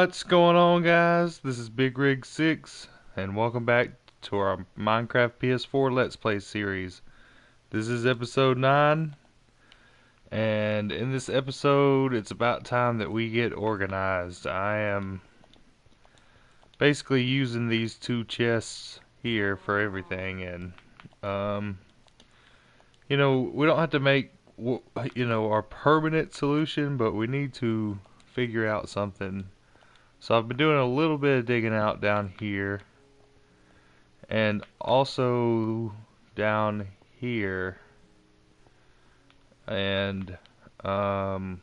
What's going on, guys? This is Big Rig 6 and welcome back to our Minecraft PS4 Let's Play series. This is episode 9, and in this episode it's about time that we get organized. I am basically using these two chests here for everything, and we don't have to make our permanent solution, but we need to figure out something. So I've been doing a little bit of digging out down here, and also down here, and I'm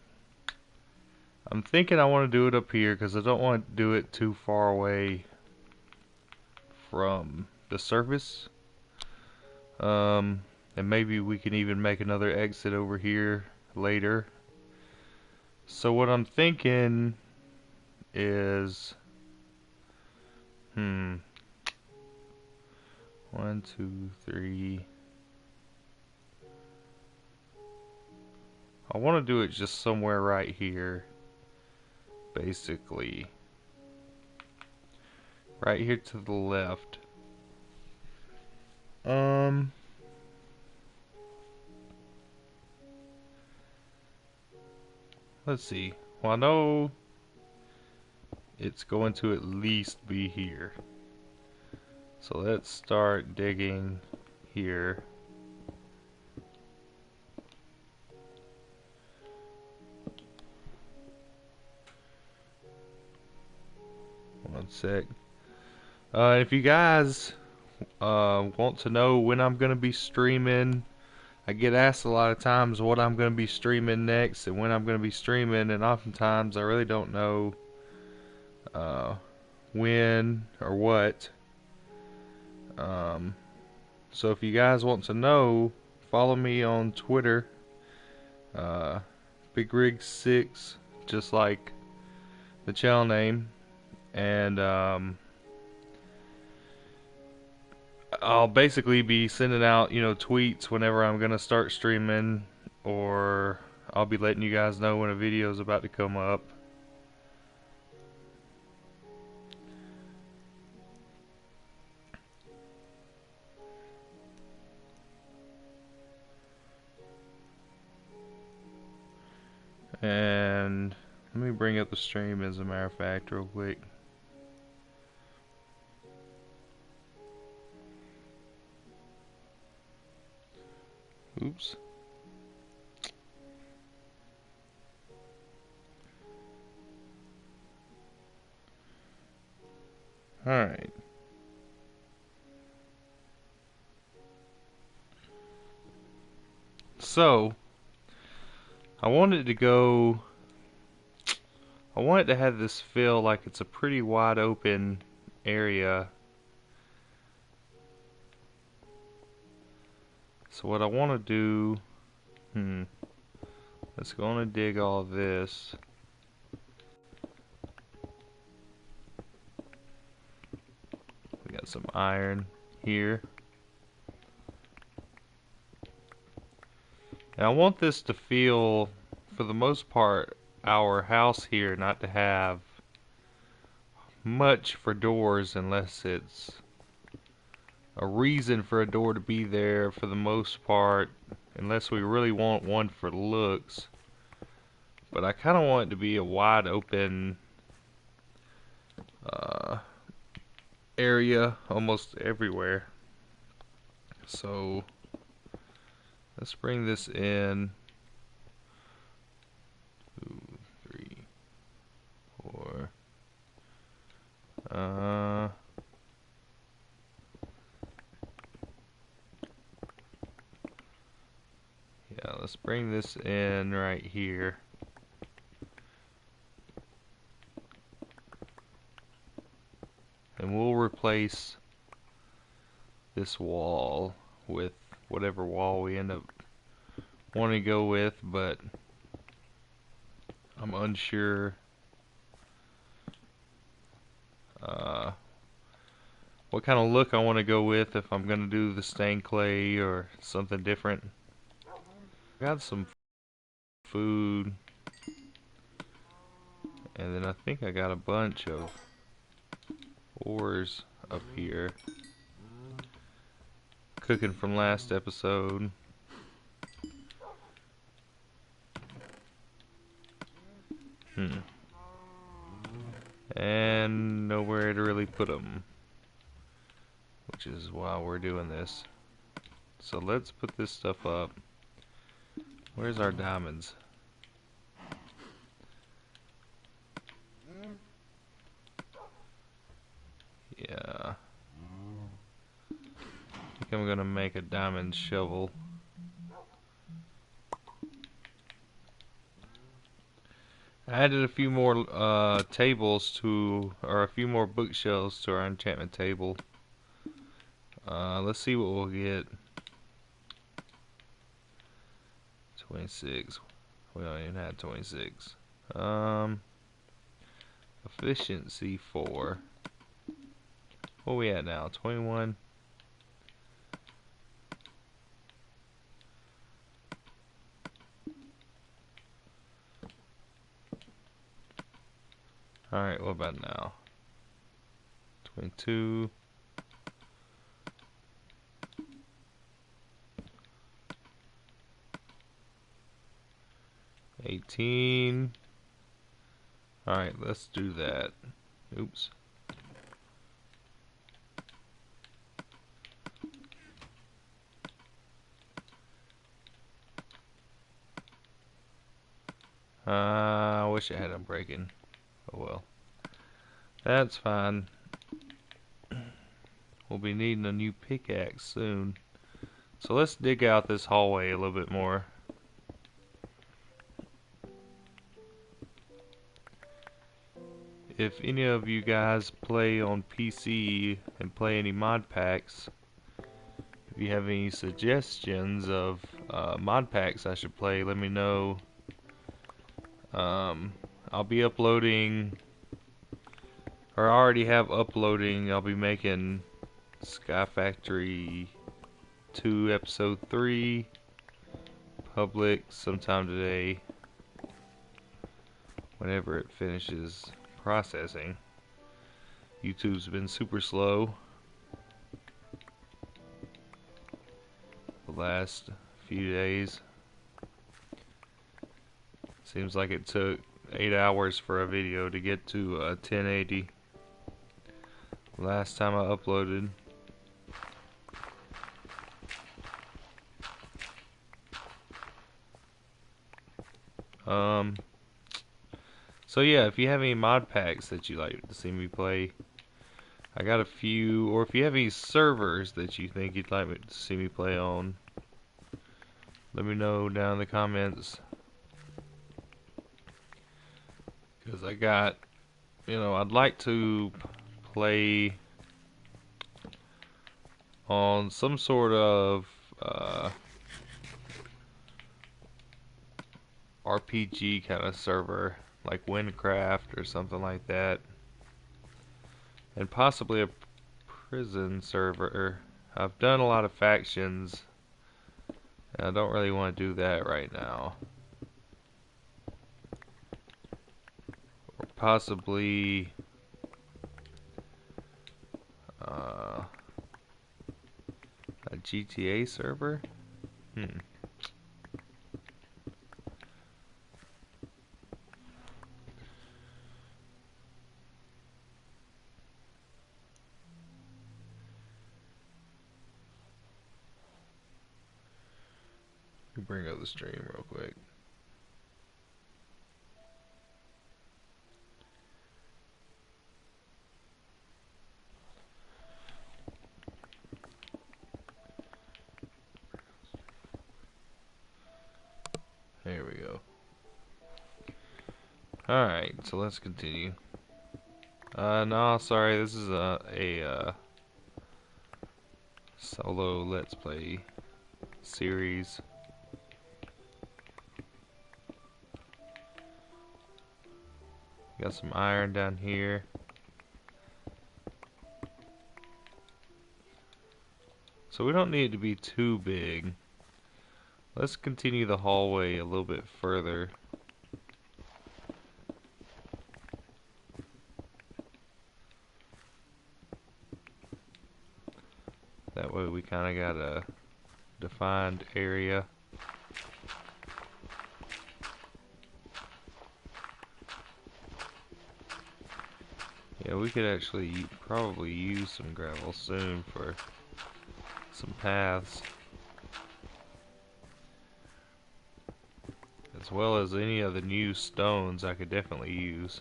thinking I want to do it up here because I don't want to do it too far away from the surface. And maybe we can even make another exit over here later. So what I'm thinking is, 1, 2, 3. I want to do it just somewhere right here, basically. Right here to the left. Let's see. Well, I know it's going to at least be here. So let's start digging here. One sec. If you guys want to know when I'm going to be streaming, I get asked a lot of times what I'm going to be streaming next and when I'm going to be streaming, and oftentimes I really don't know when or what. So if you guys want to know, follow me on Twitter, BigRig6, just like the channel name, and I'll basically be sending out, tweets whenever I'm gonna start streaming, or I'll be letting you guys know when a video is about to come up. And let me bring up the stream, as a matter of fact, real quick. Oops. Alright. So, I wanted to have this feel like it's a pretty wide open area. So what I want to do, let's go on and dig all this. We got some iron here. And I want this to feel, for the most part, our house here not to have much for doors, unless it's a reason for a door to be there, for the most part, unless we really want one for looks. But I kind of want it to be a wide open area almost everywhere. So let's bring this in. 2, 3, 4. Yeah, let's bring this in right here. And we'll replace this wall with whatever wall we end up wanting to go with, but I'm unsure what kind of look I want to go with, if I'm going to do the stained clay or something different. Got some food And then I think I got a bunch of ores up here. Cooking from last episode. And nowhere to really put them, which is why we're doing this. So let's put this stuff up. Where's our diamonds? Yeah. I think I'm gonna make a diamond shovel. I added a few more tables to, or a few more bookshelves to our enchantment table. Let's see what we'll get. 26. We don't even have 26. Efficiency 4. What are we at now? 21. Alright, what about now? 22. 18. Alright, let's do that. Oops. I wish I had them breaking. Oh well. That's fine. We'll be needing a new pickaxe soon. So let's dig out this hallway a little bit more. If any of you guys play on PC and play any mod packs, if you have any suggestions of mod packs I should play, let me know. I'll be uploading, or I already have uploading. I'll be making Sky Factory 2 Episode 3 public sometime today, whenever it finishes processing. YouTube's been super slow the last few days. Seems like it took 8 hours for a video to get to 1080 last time I uploaded. So yeah, if you have any mod packs that you like to see me play, I got a few, or if you have any servers that you think you'd like me to see me play on, let me know down in the comments. Because I got, I'd like to play on some sort of RPG kind of server, like Windcraft or something like that, and possibly a prison server. I've done a lot of factions, and I don't really want to do that right now. Or possibly a GTA server. Bring up the stream real quick. There we go. Alright, so let's continue. No, sorry, this is a solo Let's Play series. Got some iron down here. So we don't need it to be too big. Let's continue the hallway a little bit further. way we kind of got a defined area. Yeah, we could actually probably use some gravel soon for some paths, as well as any of the new stones I could definitely use.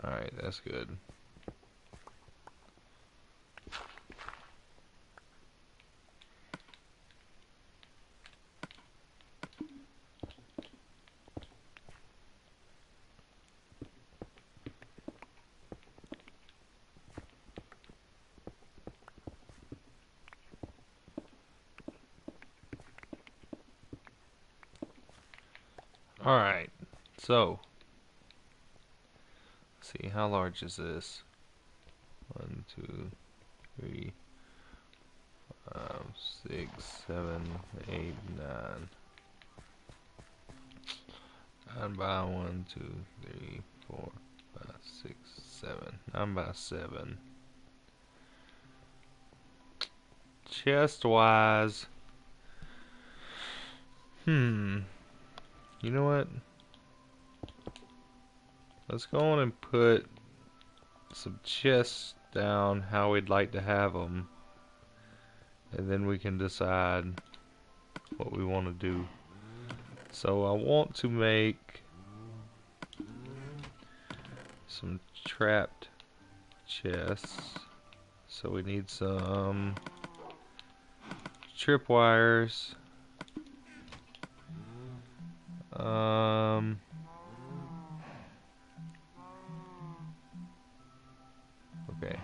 Alright, that's good. Alright, so, let's see, how large is this? 1, 2, 3, 5, 6, 7, 8, 9. 9 by 1, 2, 3, 4, 5, 6, 7. 9 by 7. Chest wise, you know what? Let's go on and put some chests down how we'd like to have them, and then we can decide what we want to do. So I want to make some trapped chests, so we need some tripwires, okay.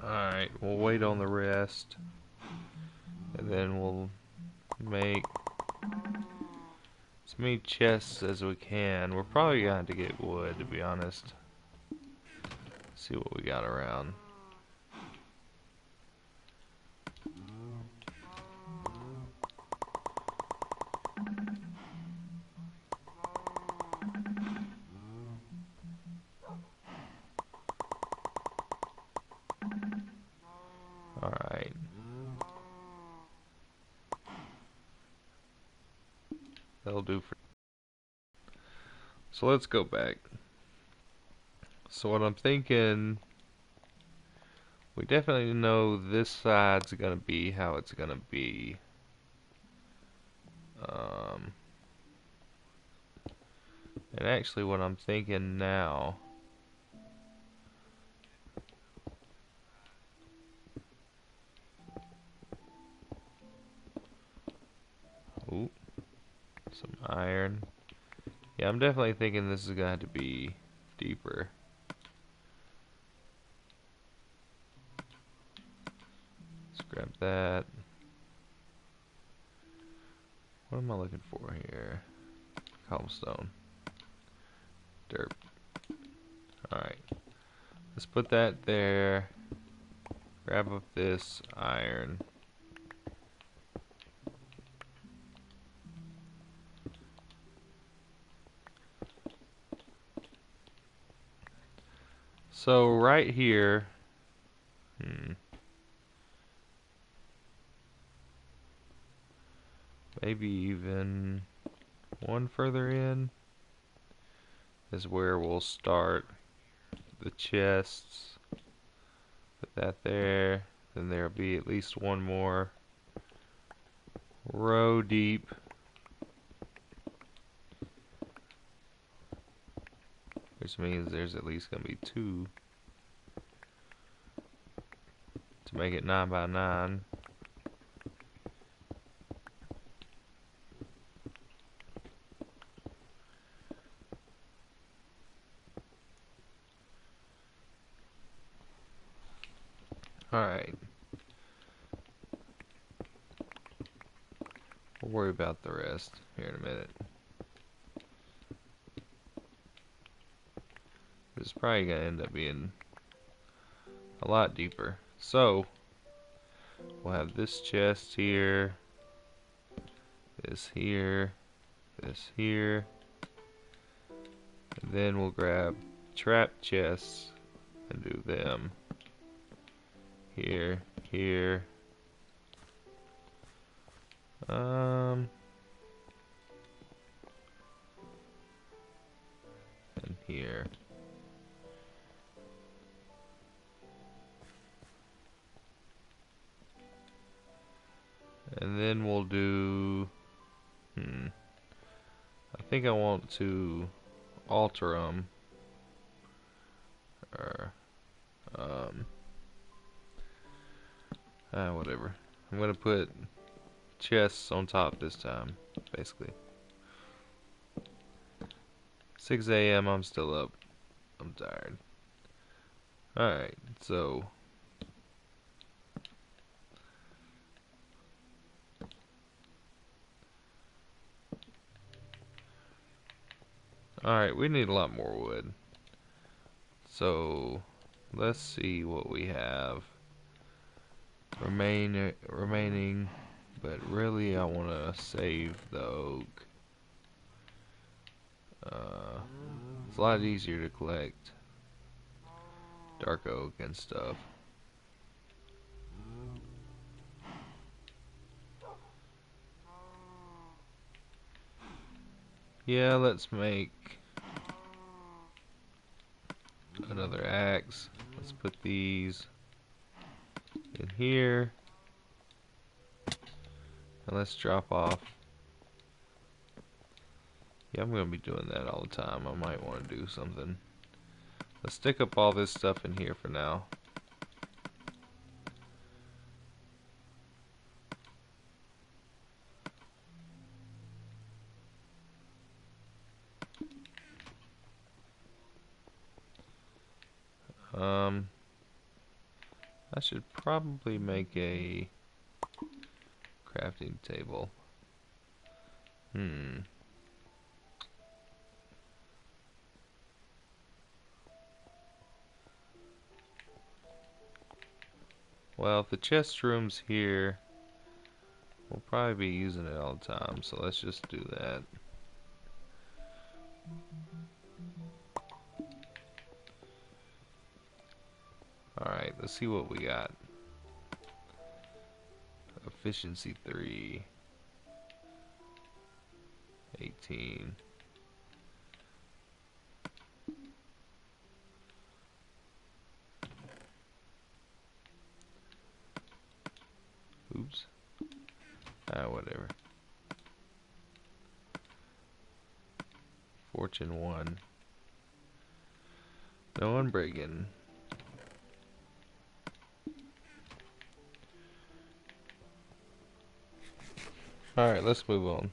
Alright, we'll wait on the rest, and then we'll make as many chests as we can. We're probably going to have to get wood, to be honest. See what we got around. Alright. That'll do for. So let's go back. So what I'm thinking, we definitely know this side's gonna be how it's gonna be. And actually what I'm thinking now, ooh, some iron. Yeah, I'm definitely thinking this is gonna have to be deeper. Let's grab that. What am I looking for here? Cobblestone. Dirt. Alright. Let's put that there. Grab up this iron. So right here, maybe even one further in is where we'll start the chests. Put that there. Then there'll be at least one more row deep. Which means there's at least going to be two to make it 9 by 9. Alright. We'll worry about the rest here in a minute. This is probably going to end up being a lot deeper. So, we'll have this chest here, this here, this here, and then we'll grab trap chests and do them here, here, and here. And then we'll do, I think I want to alter them, or, whatever. I'm gonna put chests on top this time, basically. 6 a.m. I'm still up. I'm tired. Alright, so alright, we need a lot more wood. So let's see what we have remaining, but really I want to save the oak. It's a lot easier to collect dark oak and stuff. Yeah, let's make another axe. Let's put these in here. And let's drop off. Yeah, I'm going to be doing that all the time. I might want to do something. Let's stick up all this stuff in here for now. I should probably make a crafting table. Well, if the chest room's here, we'll probably be using it all the time, so let's just do that. Alright, let's see what we got. Efficiency 3. 18. Oops. Whatever. Fortune 1. No unbreaking. Alright, let's move on.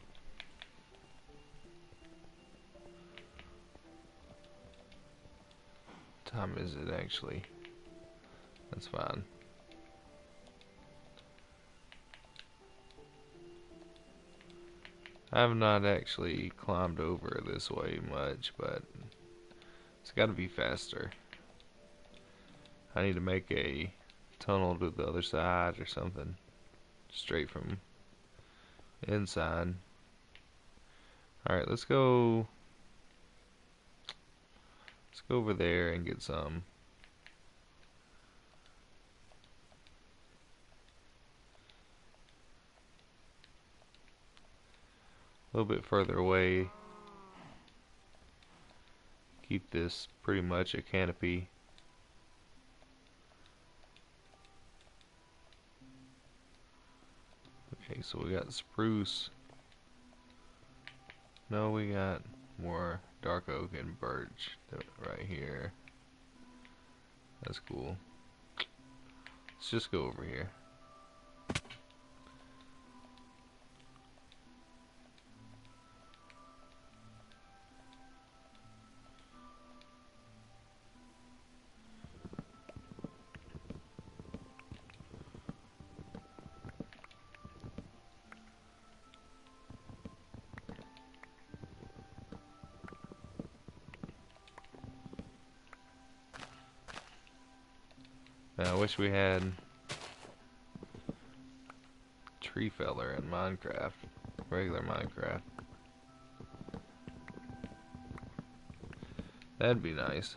What time is it actually? That's fine. I have not actually climbed over this way much, but it's got to be faster. I need to make a tunnel to the other side or something, straight from inside. Alright, let's go over there and get some. A little bit further away. Keep this pretty much a canopy. Okay, so we got spruce. No, we got more dark oak and birch right here. That's cool. Let's just go over here. Man, I wish we had tree feller in Minecraft, regular Minecraft. That'd be nice.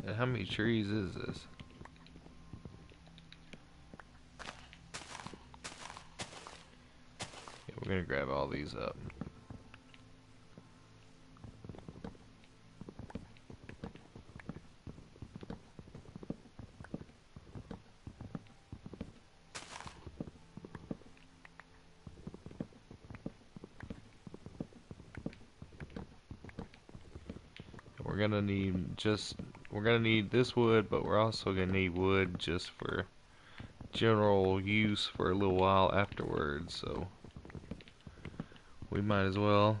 And how many trees is this? Yeah, we're gonna grab all these up. We're gonna need this wood, but we're also gonna need wood just for general use for a little while afterwards, so we might as well.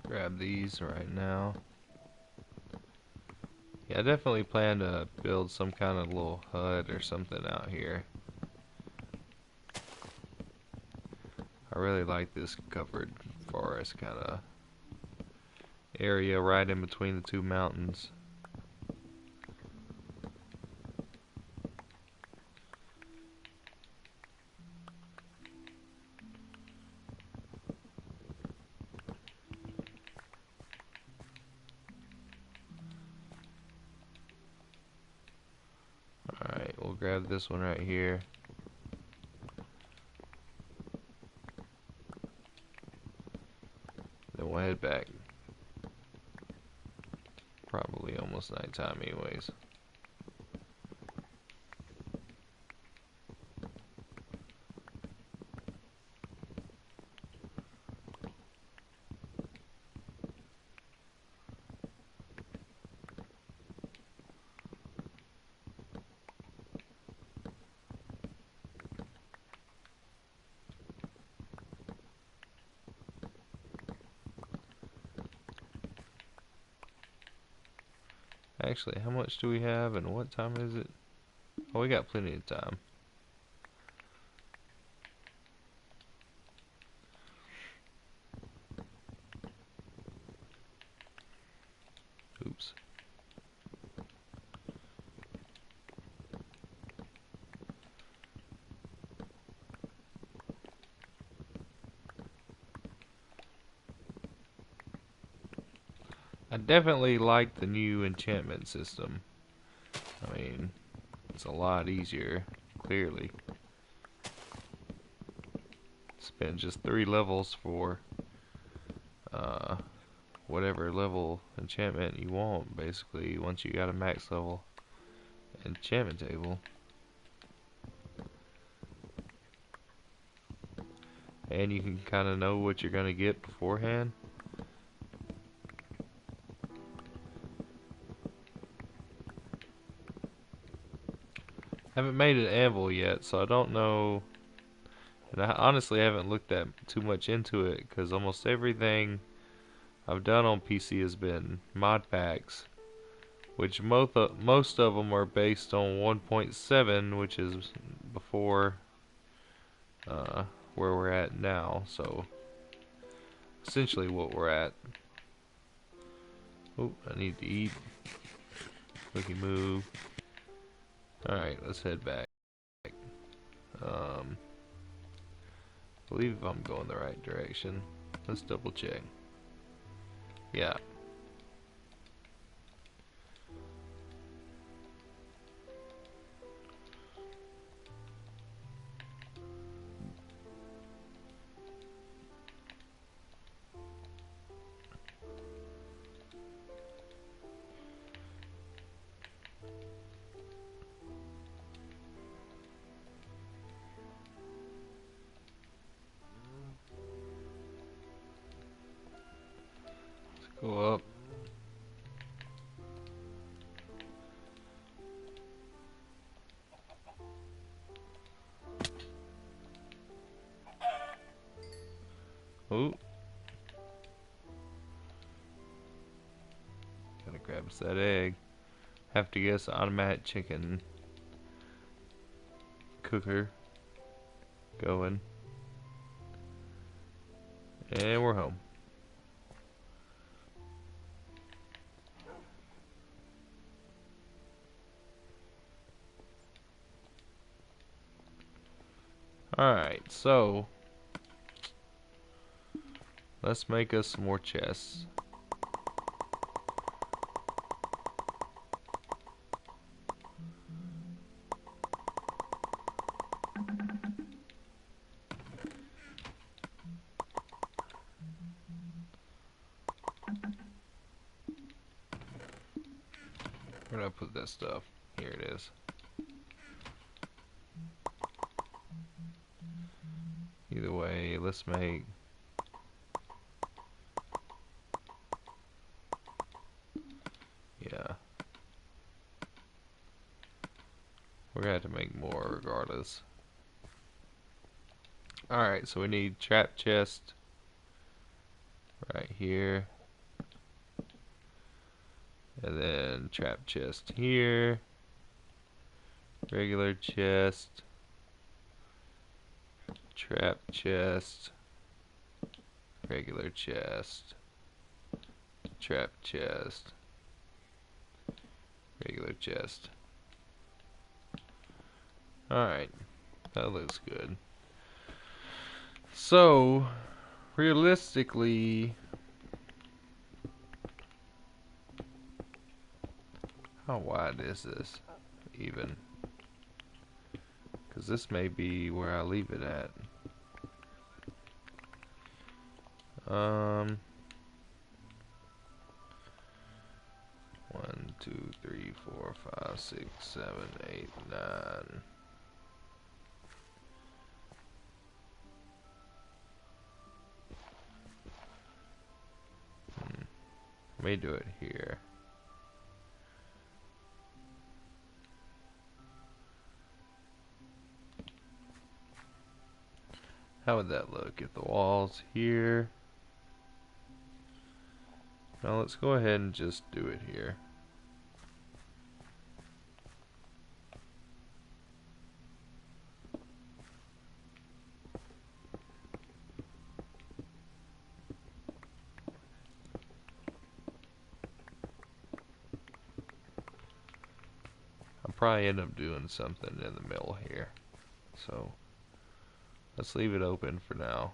Grab these right now. Yeah, I definitely plan to build some kind of little hut or something out here. I really like this covered forest kind of area right in between the two mountains. Alright, we'll grab this one right here. Then we'll head back. Probably almost nighttime anyways. Actually, how much do we have and what time is it? Oh, we got plenty of time. Oops. I definitely like the new enchantment system. I mean, it's a lot easier, clearly. Spend just 3 levels for uh, whatever level enchantment you want, basically, once you got a max level enchantment table. And you can kind of know what you're going to get beforehand. Haven't made an anvil yet, so I don't know. And I honestly haven't looked that too much into it, because almost everything I've done on PC has been mod packs, which most of them are based on 1.7, which is before where we're at now. So essentially what we're at. Oh, I need to eat. Quickly move. Alright, let's head back. I believe I'm going the right direction. Let's double check. Yeah. Let's go up. grabs that egg. Have to guess automatic chicken cooker going. And we're home. Alright, so let's make us some more chests. Where did I put that stuff? Here it is. Either way, let's make we're gonna have to make more regardless. Alright, so we need trap chest right here. And then trap chest here. Regular chest. Trap chest. Regular chest. Trap chest. Regular chest. Alright, that looks good. So, realistically, how wide is this even? Because this may be where I leave it at. 1, 2, 3, 4, 5, 6, 7, 8, 9. Let me do it here. How would that look if the wall's here? Now let's go ahead and just do it here. I'll probably end up doing something in the middle here. So let's leave it open for now.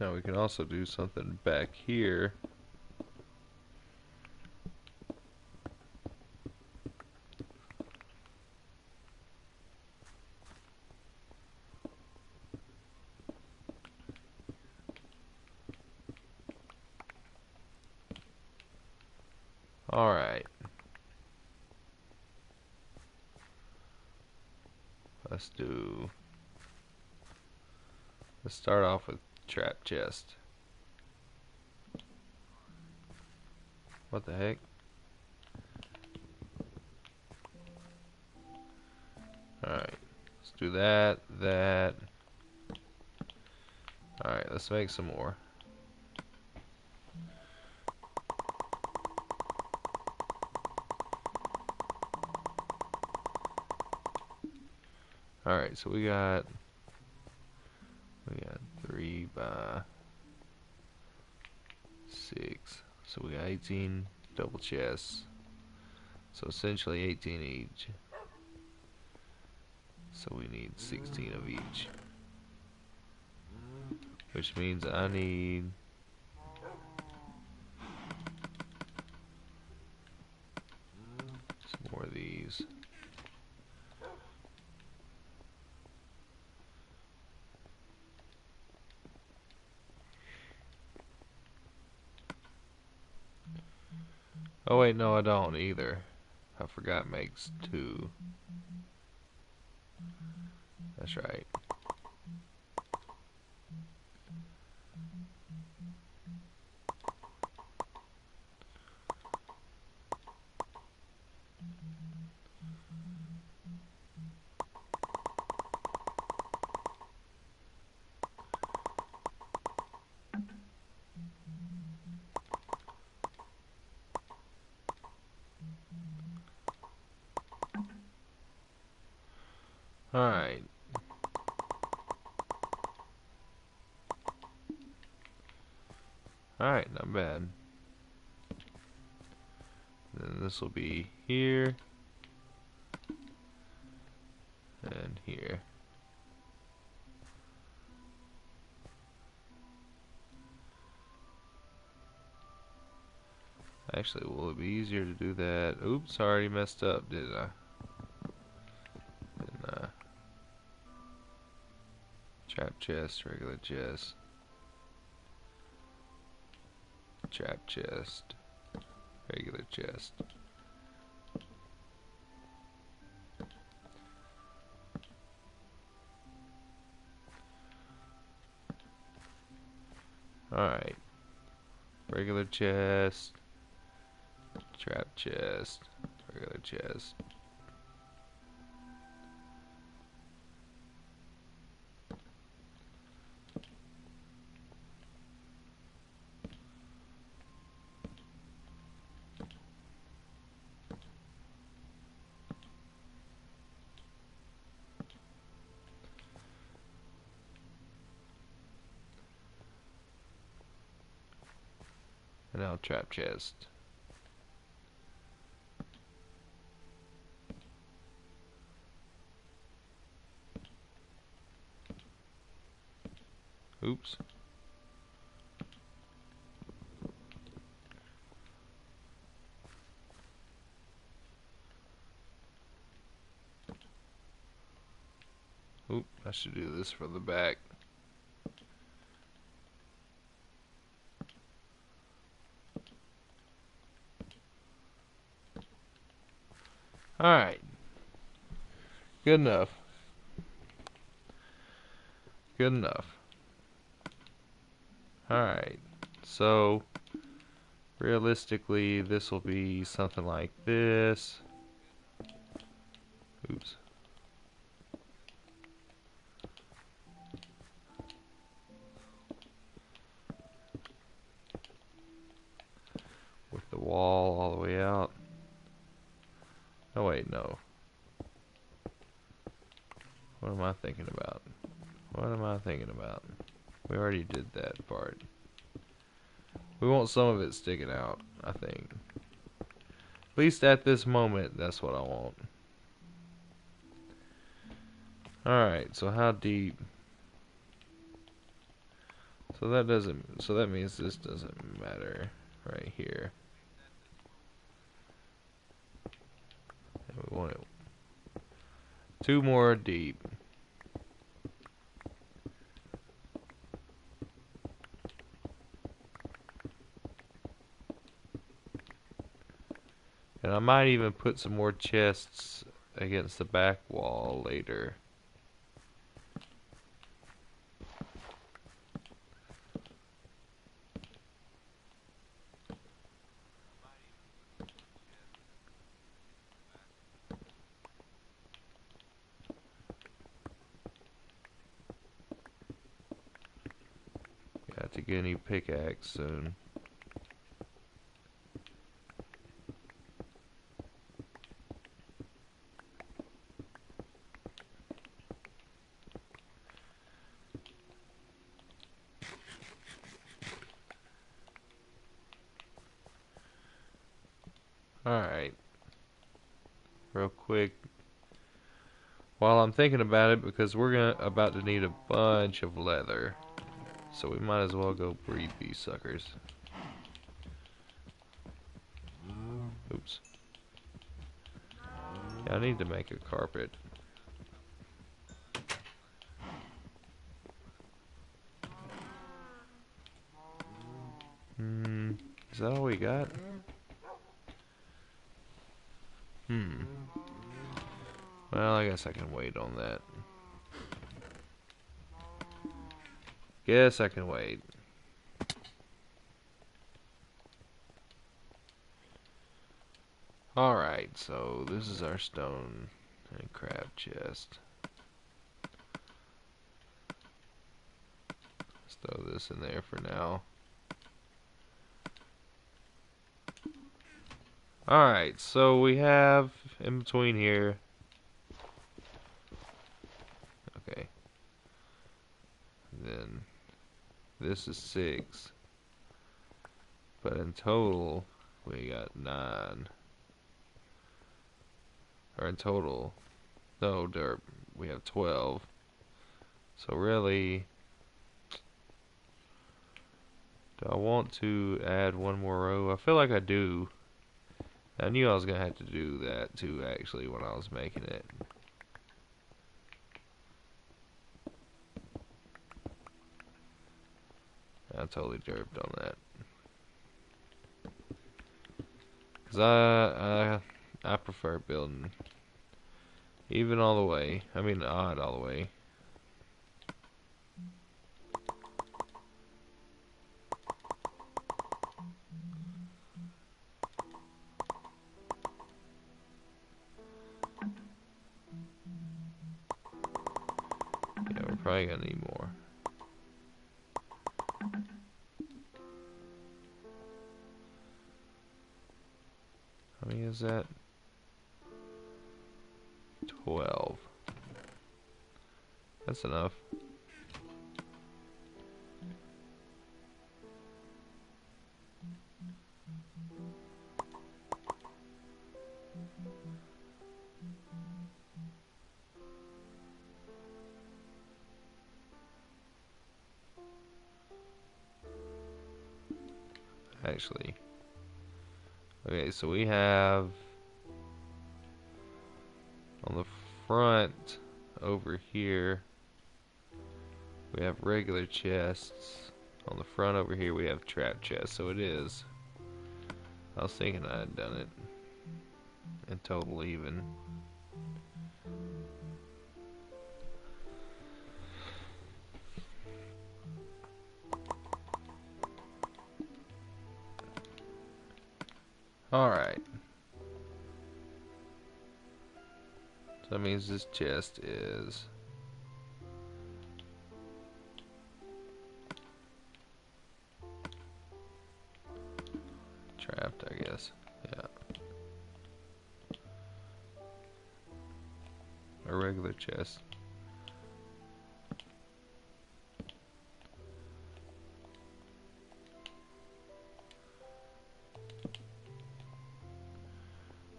Now we can also do something back here. Alright. Let's start off with trap chest. What the heck? Alright. Let's do that. Alright, let's make some more. Alright, so we got 3 by 6. So we got 18 double chests. So essentially 18 each. So we need 16 of each. Which means I need some more of these. Oh wait, no I don't either. I forgot makes 2. That's right. Alright. Alright, not bad. Then this will be here. And here. Actually, will it be easier to do that? Oops, I already messed up, didn't I? Didn't I? Trap chest, regular chest. Trap chest, regular chest. Alright. Regular chest. Trap chest. Regular chest. And now trap chest. Oops. Oop, I should do this for the back. Alright. Good enough. Good enough. Alright. So, realistically, this will be something like this. Oops. With the wall all the way out. Oh wait, no. What am I thinking about? What am I thinking about? We already did that part. We want some of it sticking out, I think. At least at this moment, that's what I want. Alright, so how deep? So that means this doesn't matter right here. And we want it 2 more deep. And I might even put some more chests against the back wall later. Got to get a new pickaxe soon. Alright. Real quick. While I'm thinking about it, because we're about to need a bunch of leather. So we might as well go breed these suckers. Oops. Yeah, I need to make a carpet. Is that all we got? Well, I guess I can wait on that. Guess I can wait. Alright, so this is our stone and crab chest. Let's throw this in there for now. Alright, so we have in between here then this is 6. But in total, we got 9. Or in total, no, derp, we have 12. So really, do I want to add one more row? I feel like I do. I knew I was going to have to do that too, actually, when I was making it. I totally derped on that. Because I prefer building even all the way. I mean odd all the way. Yeah, we're probably gonna need more. How many is that? 12. That's enough. Actually. Okay, so we have on the front over here we have regular chests. On the front over here we have trap chests, so it is. I was thinking I had done it in total even. Alright. So that means this chest is trapped, I guess. Yeah. A regular chest.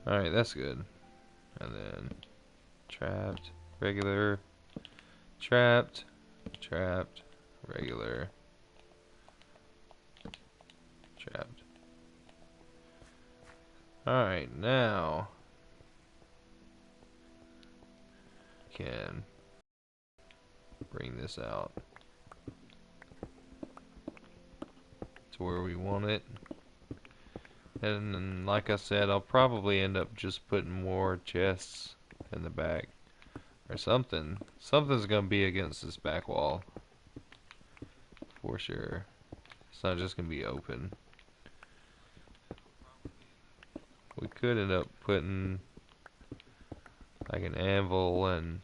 Alright, that's good. And then trapped, regular, trapped, trapped, regular, trapped. Alright, now can bring this out to where we want it. And then, like I said, I'll probably end up just putting more chests in the back or something. Something's gonna be against this back wall for sure. It's not just gonna be open. We could end up putting like an anvil and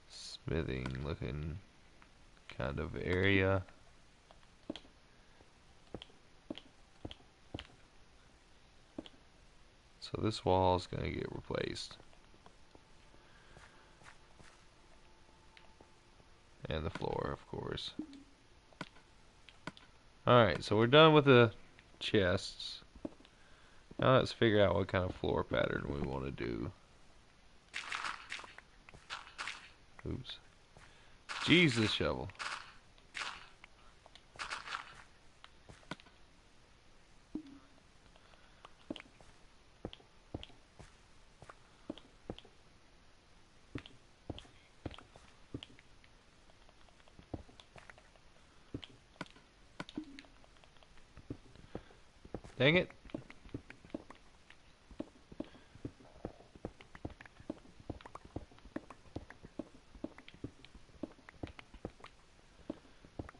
smithing looking kind of area. So this wall is going to get replaced. And the floor, of course. Alright, so we're done with the chests. Now let's figure out what kind of floor pattern we want to do. Oops. Jesus, shovel. Dang it.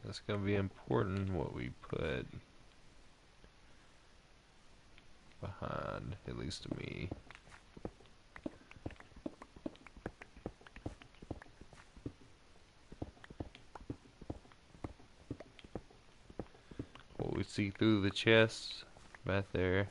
It's going to be important what we put behind, at least to me. What we see through the chests right there.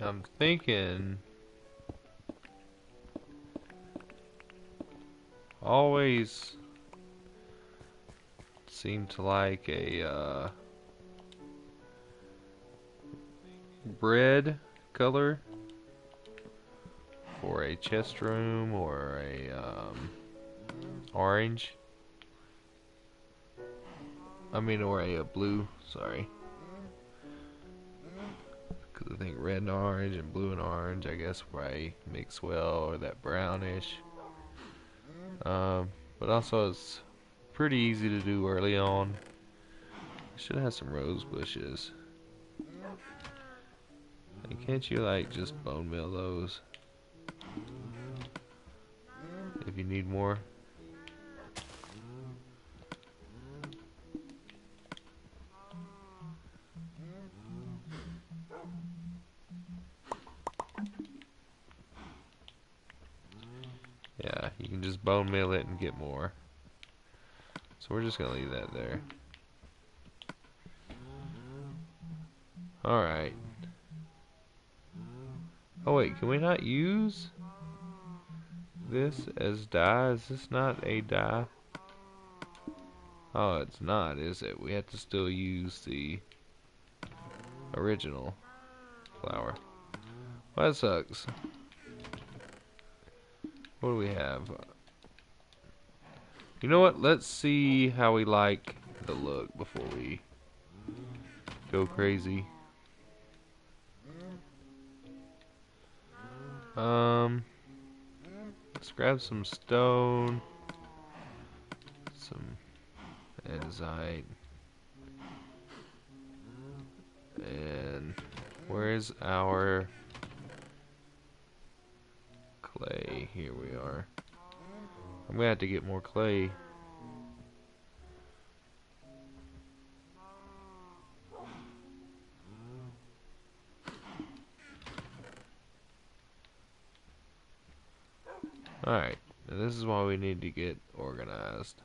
I'm thinking always seem to like a red color for a chest room or a orange. I mean, or a blue, sorry. Because I think red and orange and blue and orange, I guess, probably mix well, or that brownish. But also, it's pretty easy to do early on. Should have some rose bushes. And can't you, like, just bone meal those if you need more? Yeah, you can just bone meal it and get more. So we're just gonna leave that there. Alright. Oh wait, can we not use this as dye? Is this not a dye? Oh, it's not, is it? We have to still use the original flower. Well, that sucks. What do we have? You know what? Let's see how we like the look before we go crazy. Let's grab some stone, some andesite, and where's our clay? Here we are. I'm gonna have to get more clay. Alright, and this is why we need to get organized.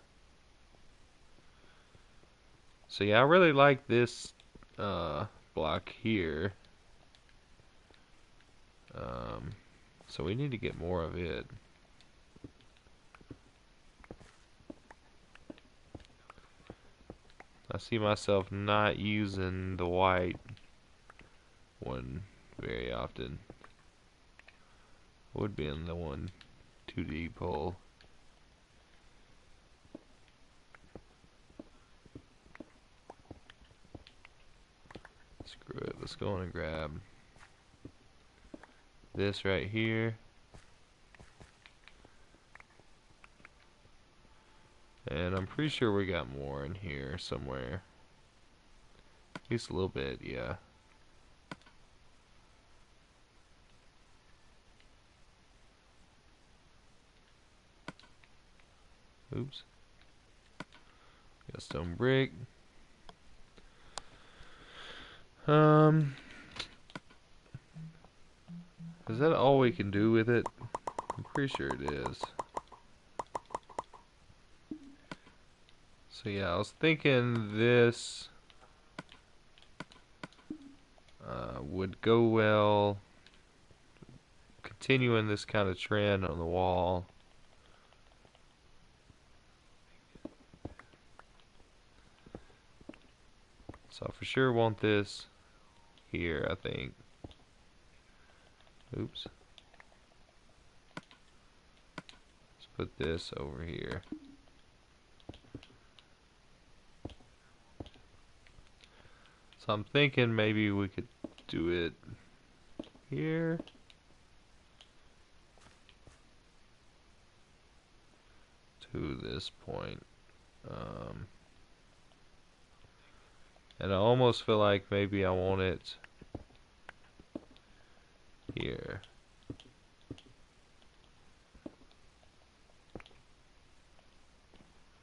So yeah, I really like this block here. So we need to get more of it. I see myself not using the white one very often. Would be in the 2D pole. Screw it, let's go on and grab this right here. And I'm pretty sure we got more in here somewhere. At least a little bit, yeah. Oops. Got stone brick. Is that all we can do with it? I'm pretty sure it is. So yeah, I was thinking this would go well continuing this kind of trend on the wall. So I for sure want this here, I think. Oops. Let's put this over here. So I'm thinking maybe we could do it here. To this point. And I almost feel like maybe I want it here.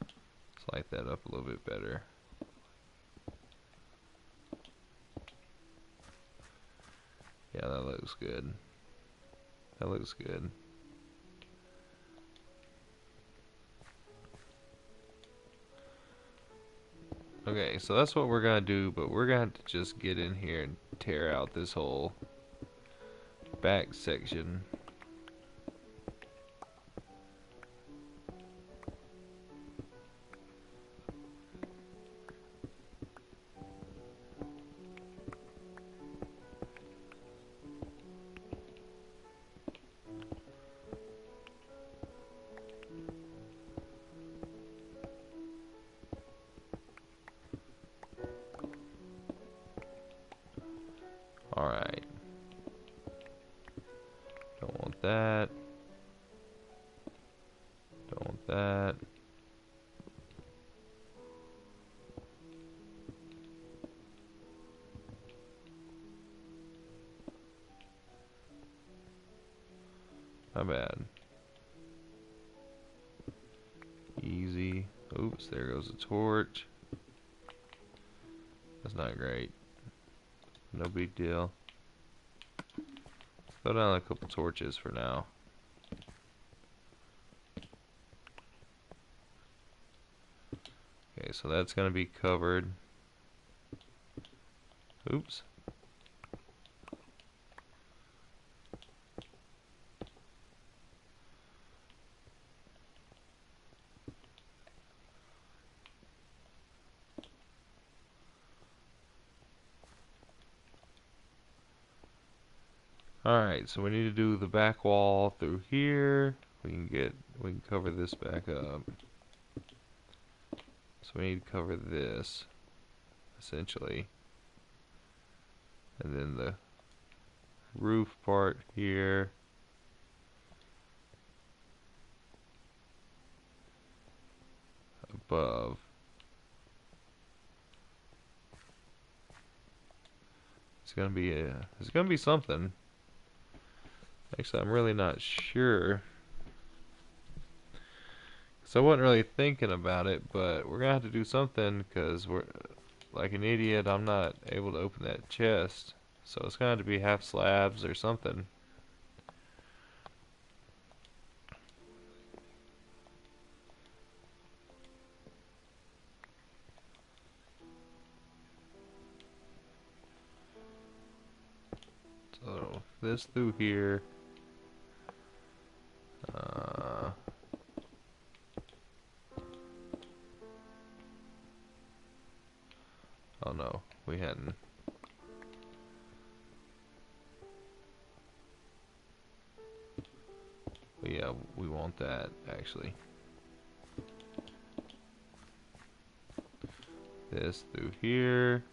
Let's light that up a little bit better. Yeah, that looks good. That looks good. Okay, so that's what we're gonna do, but we're gonna have to just get in here and tear out this whole back section. Alright. Don't want that. Don't want that. Not bad. Easy. Oops, there goes a torch. That's not great. No big deal. Throw down a couple torches for now. Okay, so that's gonna be covered. Oops. Alright, so we need to do the back wall through here. We can cover this back up. So we need to cover this, essentially. And then the roof part here. Above. It's gonna be something. Actually, I'm really not sure. So I wasn't really thinking about it, but we're gonna have to do something because we're like an idiot. I'm not able to open that chest, so it's gonna have to be half slabs or something. So this through here. Oh no, we hadn't. But yeah, we want that actually. This through here.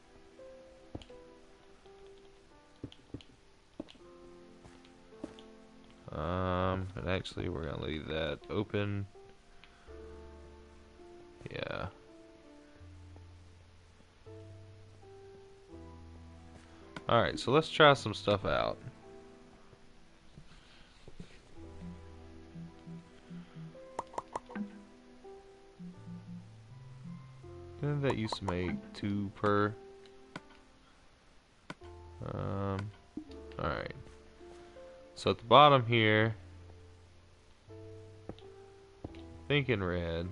And actually we're gonna leave that open. Yeah. Alright, so let's try some stuff out. Didn't that used to make 2 per? Alright. So at the bottom here, thinking red.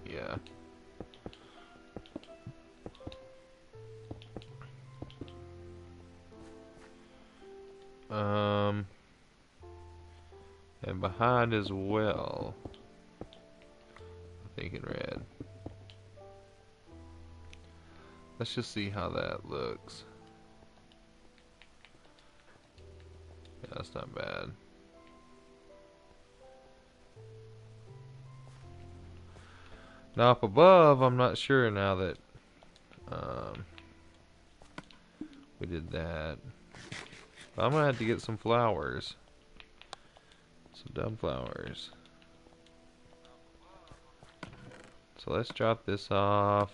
Yeah. And behind as well. Thinking red. Let's just see how that looks. Yeah, that's not bad. Now up above, I'm not sure now that we did that. But I'm gonna have to get some flowers. Some dumb flowers. So let's drop this off.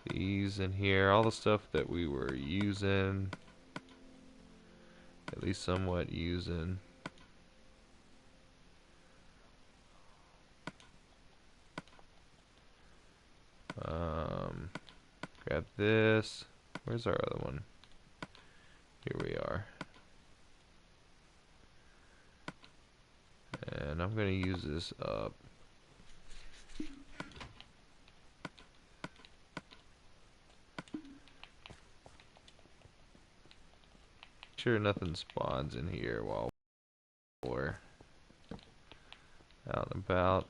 These in here, all the stuff that we were using. At least somewhat using. Grab this. Where's our other one? Here we are. And I'm gonna use this up. sure nothing spawns in here while we're out and about.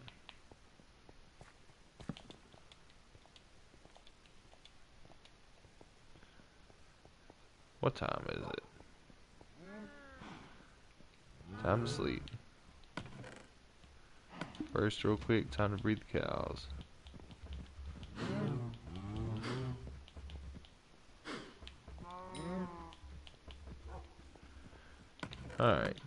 What time is it? Time to sleep. First, real quick, time to breed the cows. Alright.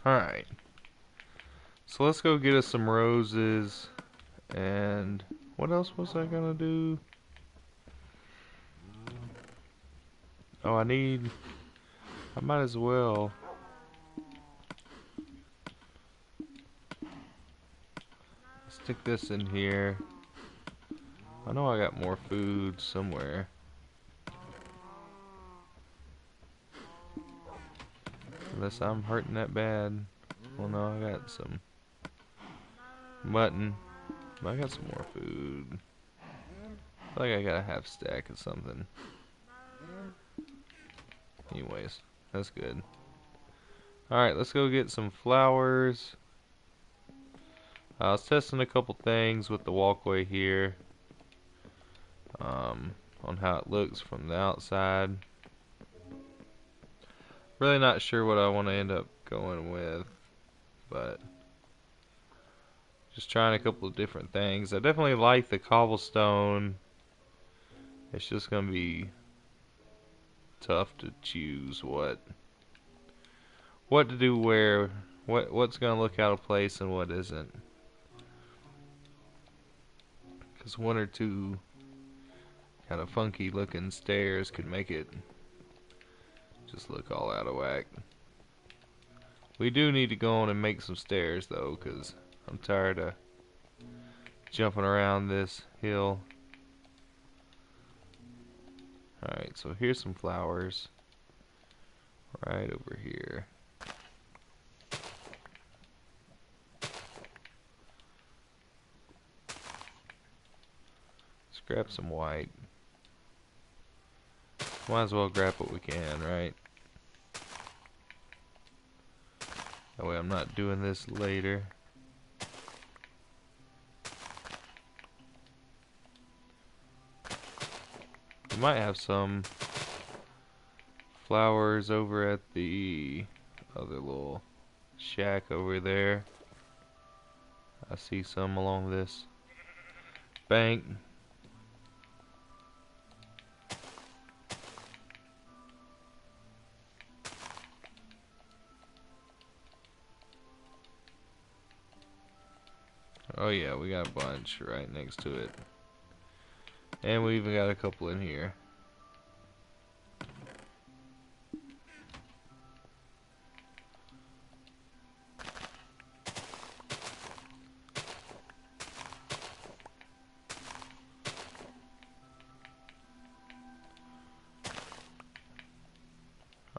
Alright. So let's go get us some roses. And what else was I gonna do? Oh, I might as well stick this in here. I know I got more food somewhere. Unless I'm hurting that bad. Well, no, I got some mutton. But I got some more food. I feel like I got a half stack of something. Anyways, that's good. Alright, let's go get some flowers. I was testing a couple things with the walkway here. On how it looks from the outside. Really not sure what I want to end up going with, but just trying a couple of different things. I definitely like the cobblestone. It's just gonna be tough to choose what to do where, what's gonna look out of place and what isn't. Because one or two kind of funky looking stairs could make it just look all out of whack. We do need to go on and make some stairs though, because I'm tired of jumping around this hill. Alright, so here's some flowers right over here. Let's grab some white. Might as well grab what we can, right? That way I'm not doing this later. We might have some flowers over at the other little shack over there. I see some along this bank. Oh yeah, we got a bunch right next to it. And we even got a couple in here.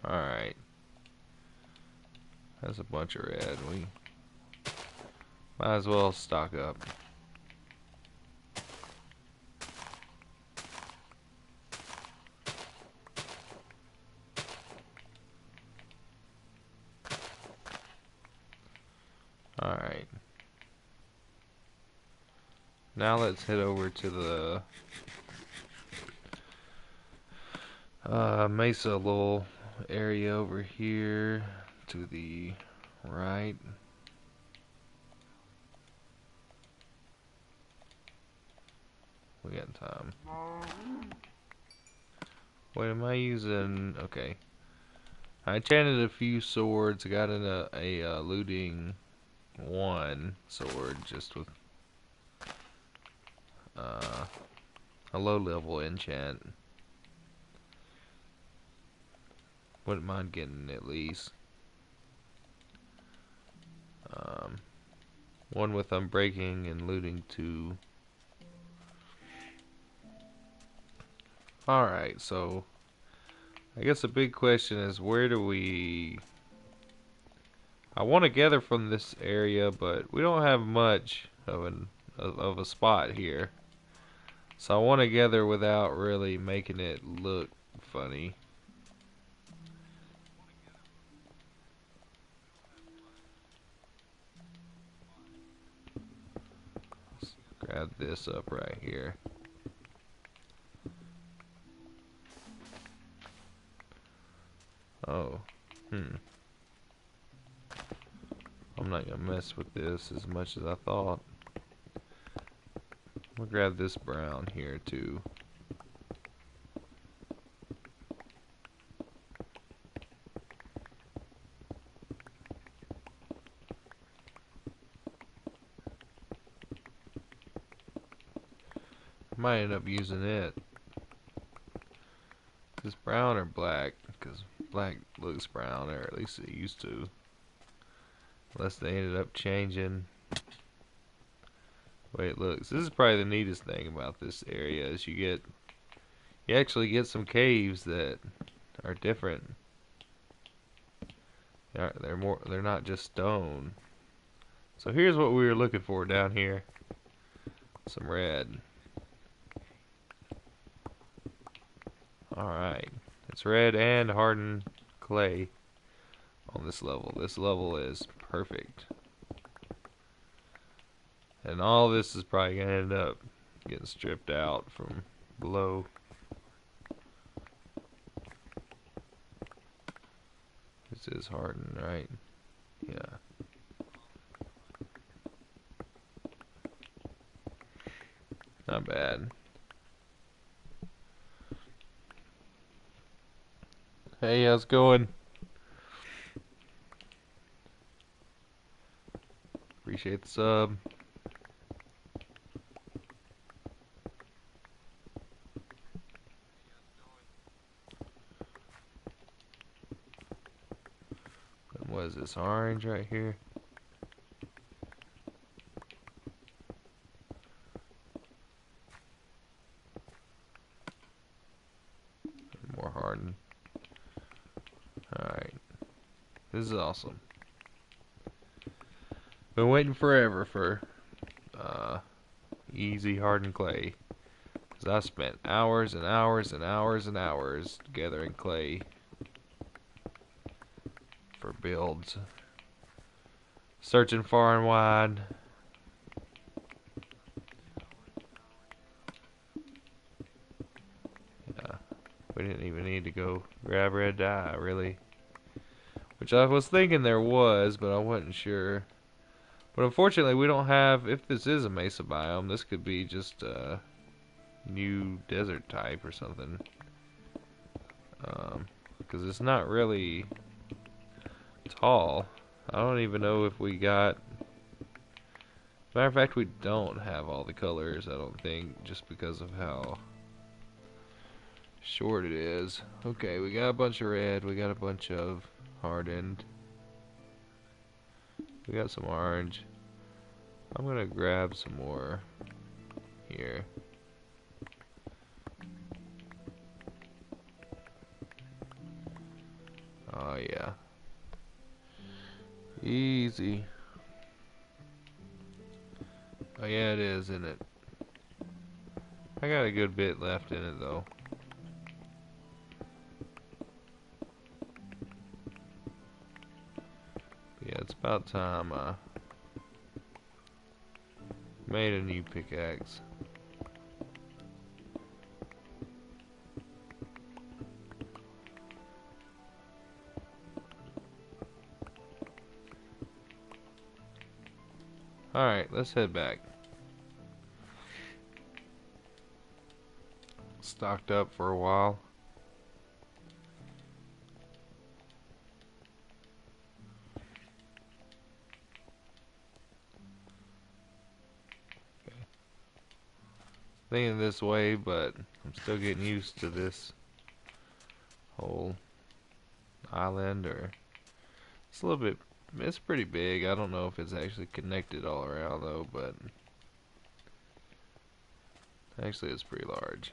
Alright. That's a bunch of red. We might as well stock up. Alright. Now let's head over to the mesa little area over here to the right. We got time. Wait, am I using... Okay. I enchanted a few swords. I got in a looting 1 sword just with a low level enchant. Wouldn't mind getting at least. Um, one with unbreaking and looting 2. Alright, so I guess the big question is where do we... I want to gather from this area, but we don't have much of a spot here. So I want to gather without really making it look funny. Let's grab this up right here. Oh, I'm not gonna mess with this as much as I thought. I'm gonna grab this brown here too. I might end up using it. Is this brown or black? Because black looks brown, or at least it used to. Unless they ended up changing the way it looks. This is probably the neatest thing about this area is you actually get some caves that are different. They're not just stone. So here's what we were looking for down here. Some red. Alright. It's red and hardened clay on this level. This level is perfect. And all this is probably going to end up getting stripped out from below. This is hardened, right? Yeah. Not bad. Hey, how's it going? Appreciate the sub. And what is this, orange right here? More hardened. Alright. This is awesome. Been waiting forever for easy hardened clay. Because I spent hours and hours and hours and hours gathering clay for builds. Searching far and wide. Yeah, we didn't even need to go grab red dye, really. Which I was thinking there was, but I wasn't sure. But unfortunately, we don't have, if this is a mesa biome, this could be just a new desert type or something. Because it's not really tall. I don't even know if we got... Matter of fact, we don't have all the colors, I don't think, just because of how short it is. Okay, we got a bunch of red, we got a bunch of hardened. We got some orange. I'm gonna grab some more here. Oh yeah. Easy. Oh yeah, it is, isn't it? I got a good bit left in it though. But yeah, it's about time I made a new pickaxe. Alright, let's head back. Stocked up for a while. Okay. Thinking this way, but I'm still getting used to this whole island, or it's a little bit. It's pretty big. I don't know if it's actually connected all around though, but actually it's pretty large.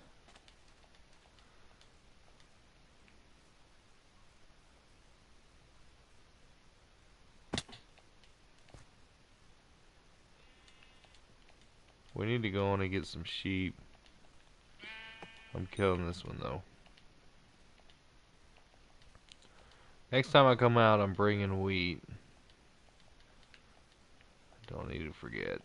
We need to go on and get some sheep. I'm killing this one though. Next time I come out, I'm bringing wheat. Don't need to forget.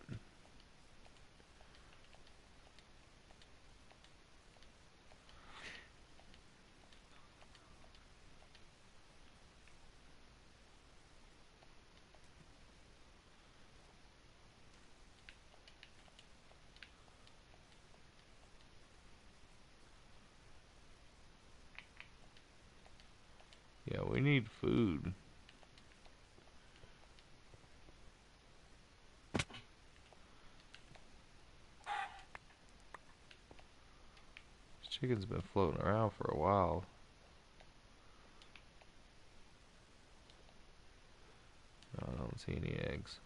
Yeah, we need food. This chicken's been floating around for a while. No, I don't see any eggs.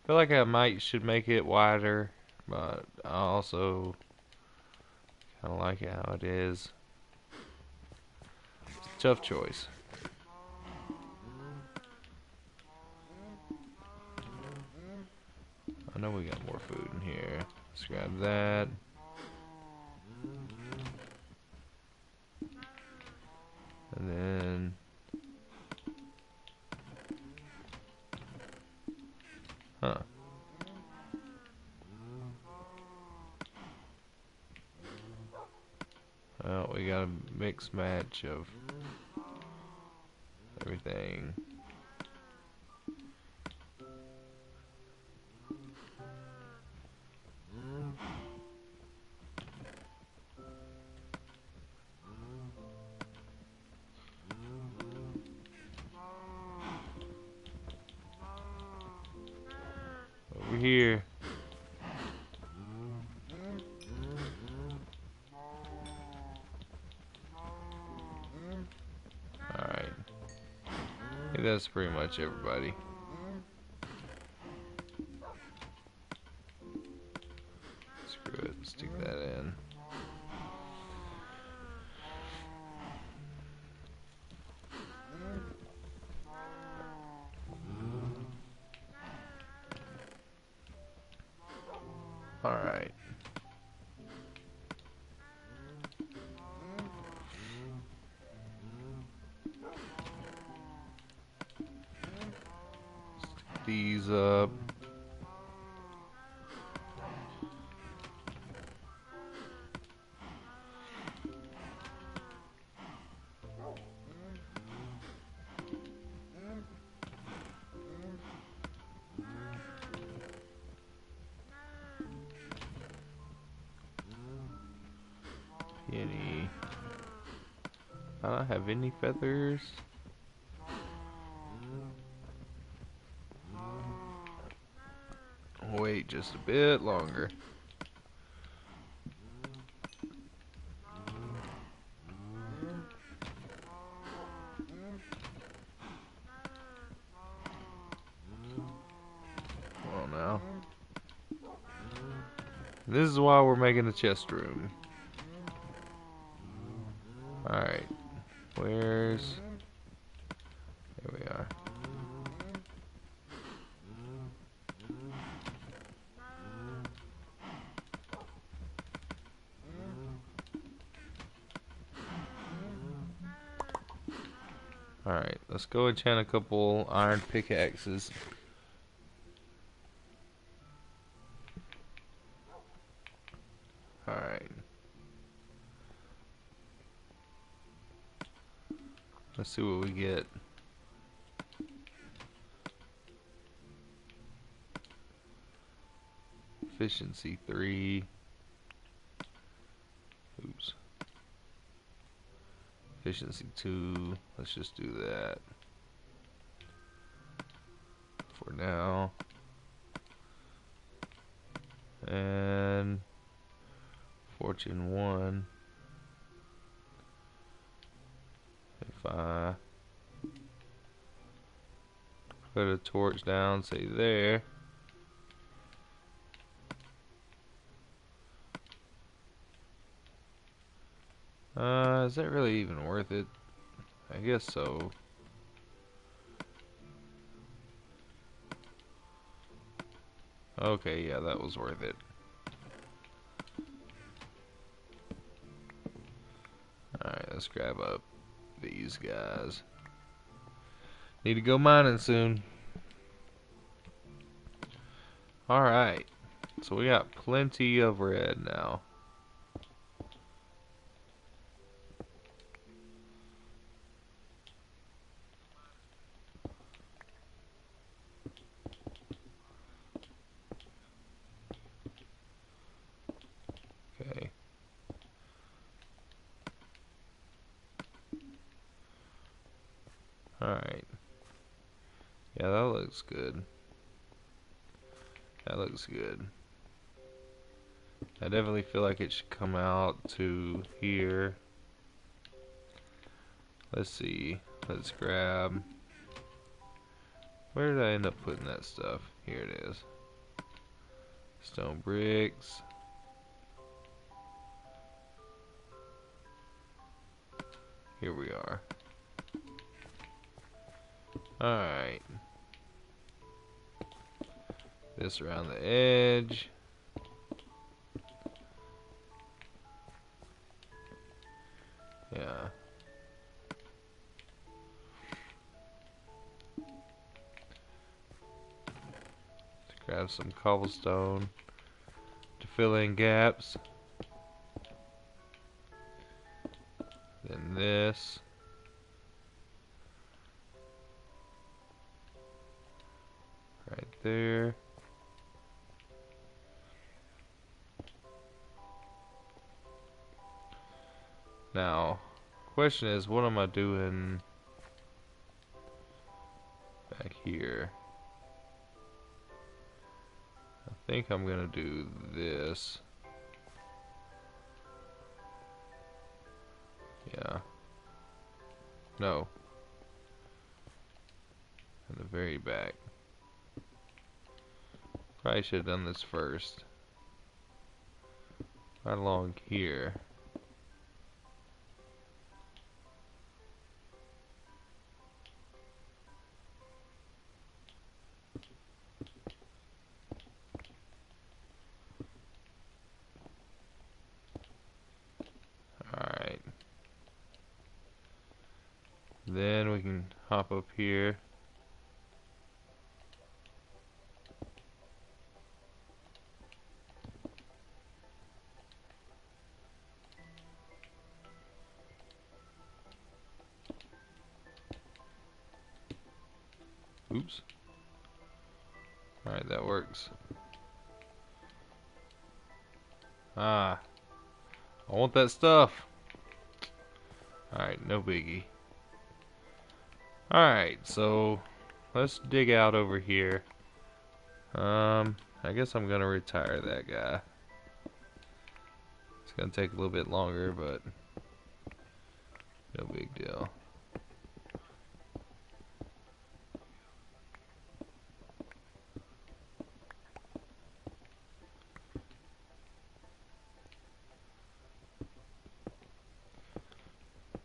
I feel like I should make it wider, but I also kind of like it how it is. It's a tough choice. I know we got more food in here. Let's grab that. And then huh. Well, we got a mixed match of everything. Over here. Alright. I think that's pretty much everybody. Screw it, stick that in. Alright. Stick these up. Any? I don't have any feathers. Wait just a bit longer. Come on now. This is why we're making the chest room. Alright. Where's... There we are. Alright, let's go enchant a couple iron pickaxes. Alright. Let's see what we get. Efficiency 3. Oops. Efficiency 2. Let's just do that for now. And fortune 1. If I put a torch down, say there. Is that really even worth it? I guess so. Okay, yeah, that was worth it. Alright, let's grab up these guys. Need to go mining soon. Alright, so we got plenty of red now. Okay. Alright. Yeah, that looks good. That looks good. I definitely feel like it should come out to here. Let's see. Let's grab... Where did I end up putting that stuff? Here it is. Stone bricks. Here we are. Alright. This around the edge. Yeah. Let's grab some cobblestone to fill in gaps. Then this. Right there. Now, question is, what am I doing back here? I think I'm gonna do this. Yeah. No. In the very back. Probably should have done this first. Right along here. Alright. Then we can hop up here. Oops. Alright, that works. Ah. I want that stuff. Alright, no biggie. Alright, so let's dig out over here. I guess I'm gonna retire that guy. It's gonna take a little bit longer, but no big deal.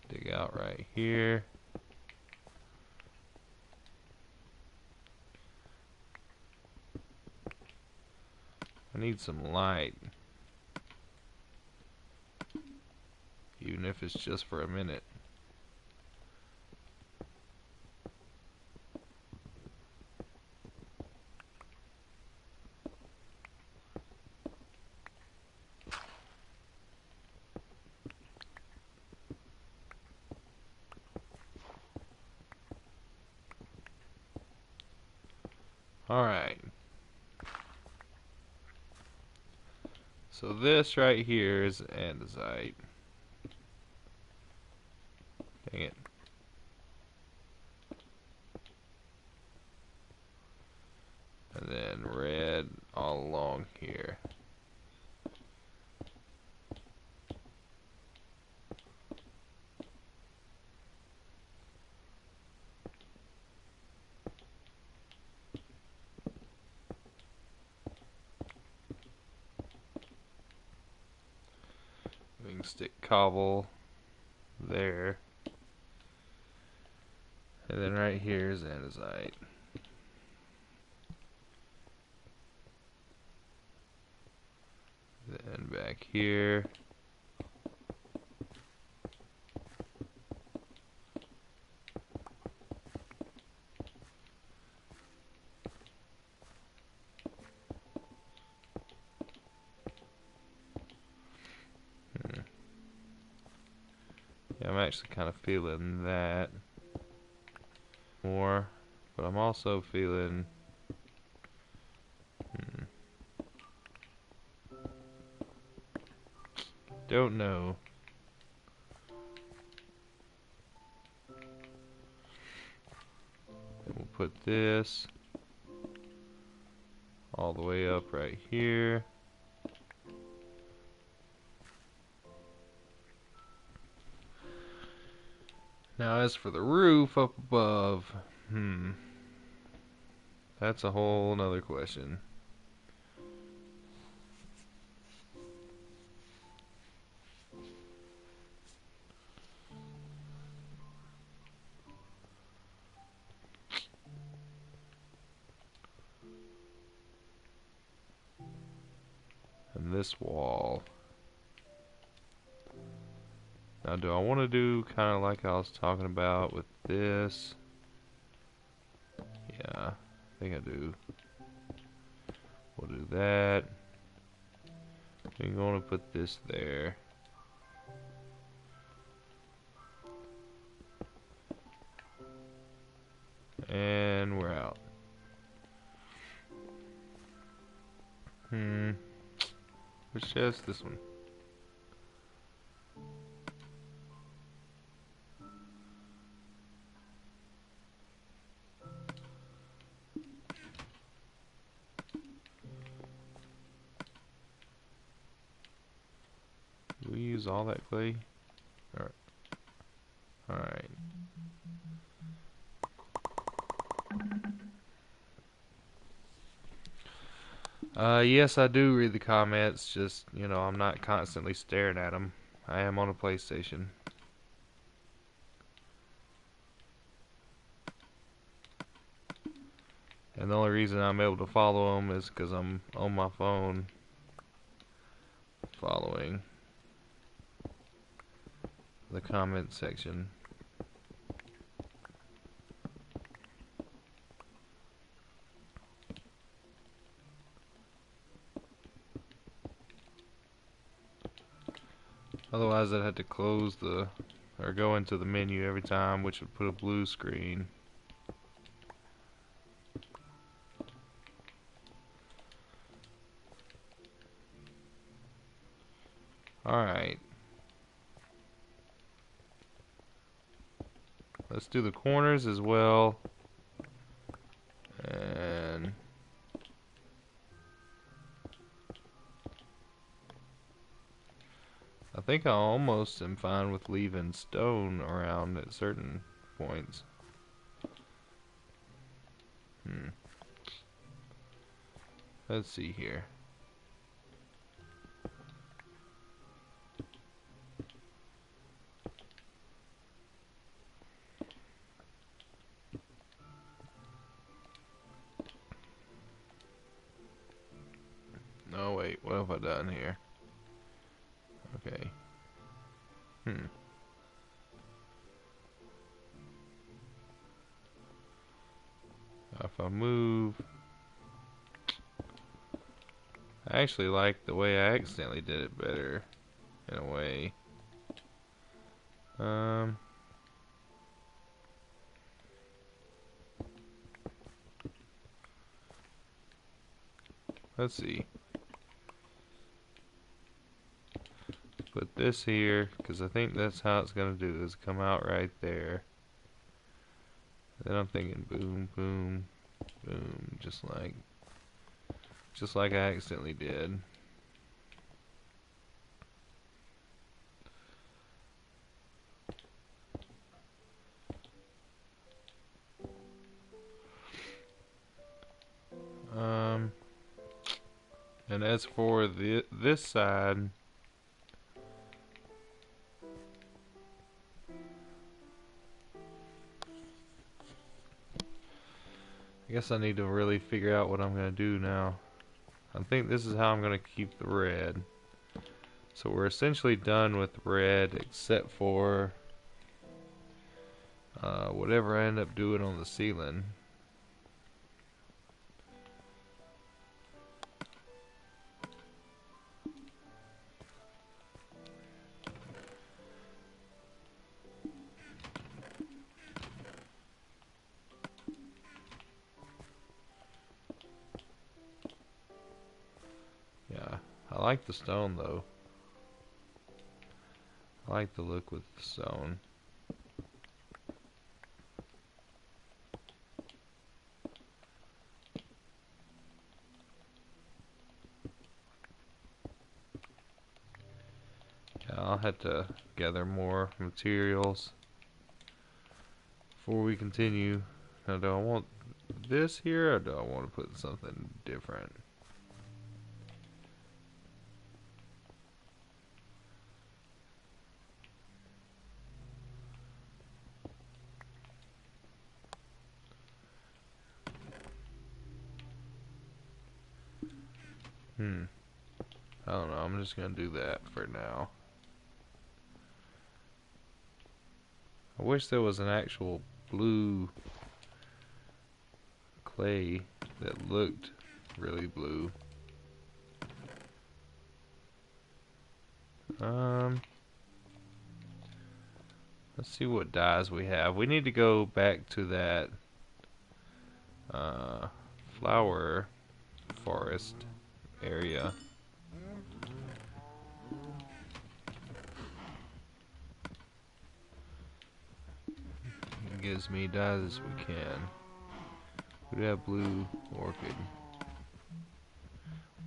Dig out right here. I need some light. Even if it's just for a minute. Alright. So this right here is andesite. Dang it. And then red all along here. We can stick cobble there. And then right here is andesite. Then back here. Yeah, I'm actually kind of feeling that more, but I'm also feeling don't know. And we'll put this all the way up right here. Now as for the roof up above, that's a whole nother question. And this wall. Now do I want to do kind of like I was talking about with this? Yeah, I think I do. We'll do that. I'm going to put this there. And we're out. Which chest? This one. Do we use all that clay? Alright. Yes, I do read the comments, just, you know, I'm not constantly staring at them. I am on a PlayStation. And the only reason I'm able to follow them is because I'm on my phone following the comment section. Otherwise I'd have to close the, or go into the menu every time, which would put a blue screen. Alright. Let's do the corners as well. And I think I almost am fine with leaving stone around at certain points. Let's see here. No, wait, what have I done here? Okay. If I move, I actually like the way I accidentally did it better, in a way. Let's see. Put this here, because I think that's how it's gonna do, is come out right there. Then I'm thinking boom, boom, boom, just like I accidentally did. And as for this side, I guess I need to really figure out what I'm gonna do now. I think this is how I'm gonna keep the red. So we're essentially done with red except for whatever I end up doing on the ceiling. Yeah, I like the stone though. I like the look with the stone. Yeah, I'll have to gather more materials before we continue. Now, do I want this here or do I want to put something different? I don't know. I'm just gonna do that for now. I wish there was an actual blue clay that looked really blue. Let's see what dyes we have. We need to go back to that flower forest area. It gives me dyes as we can. We have blue orchid.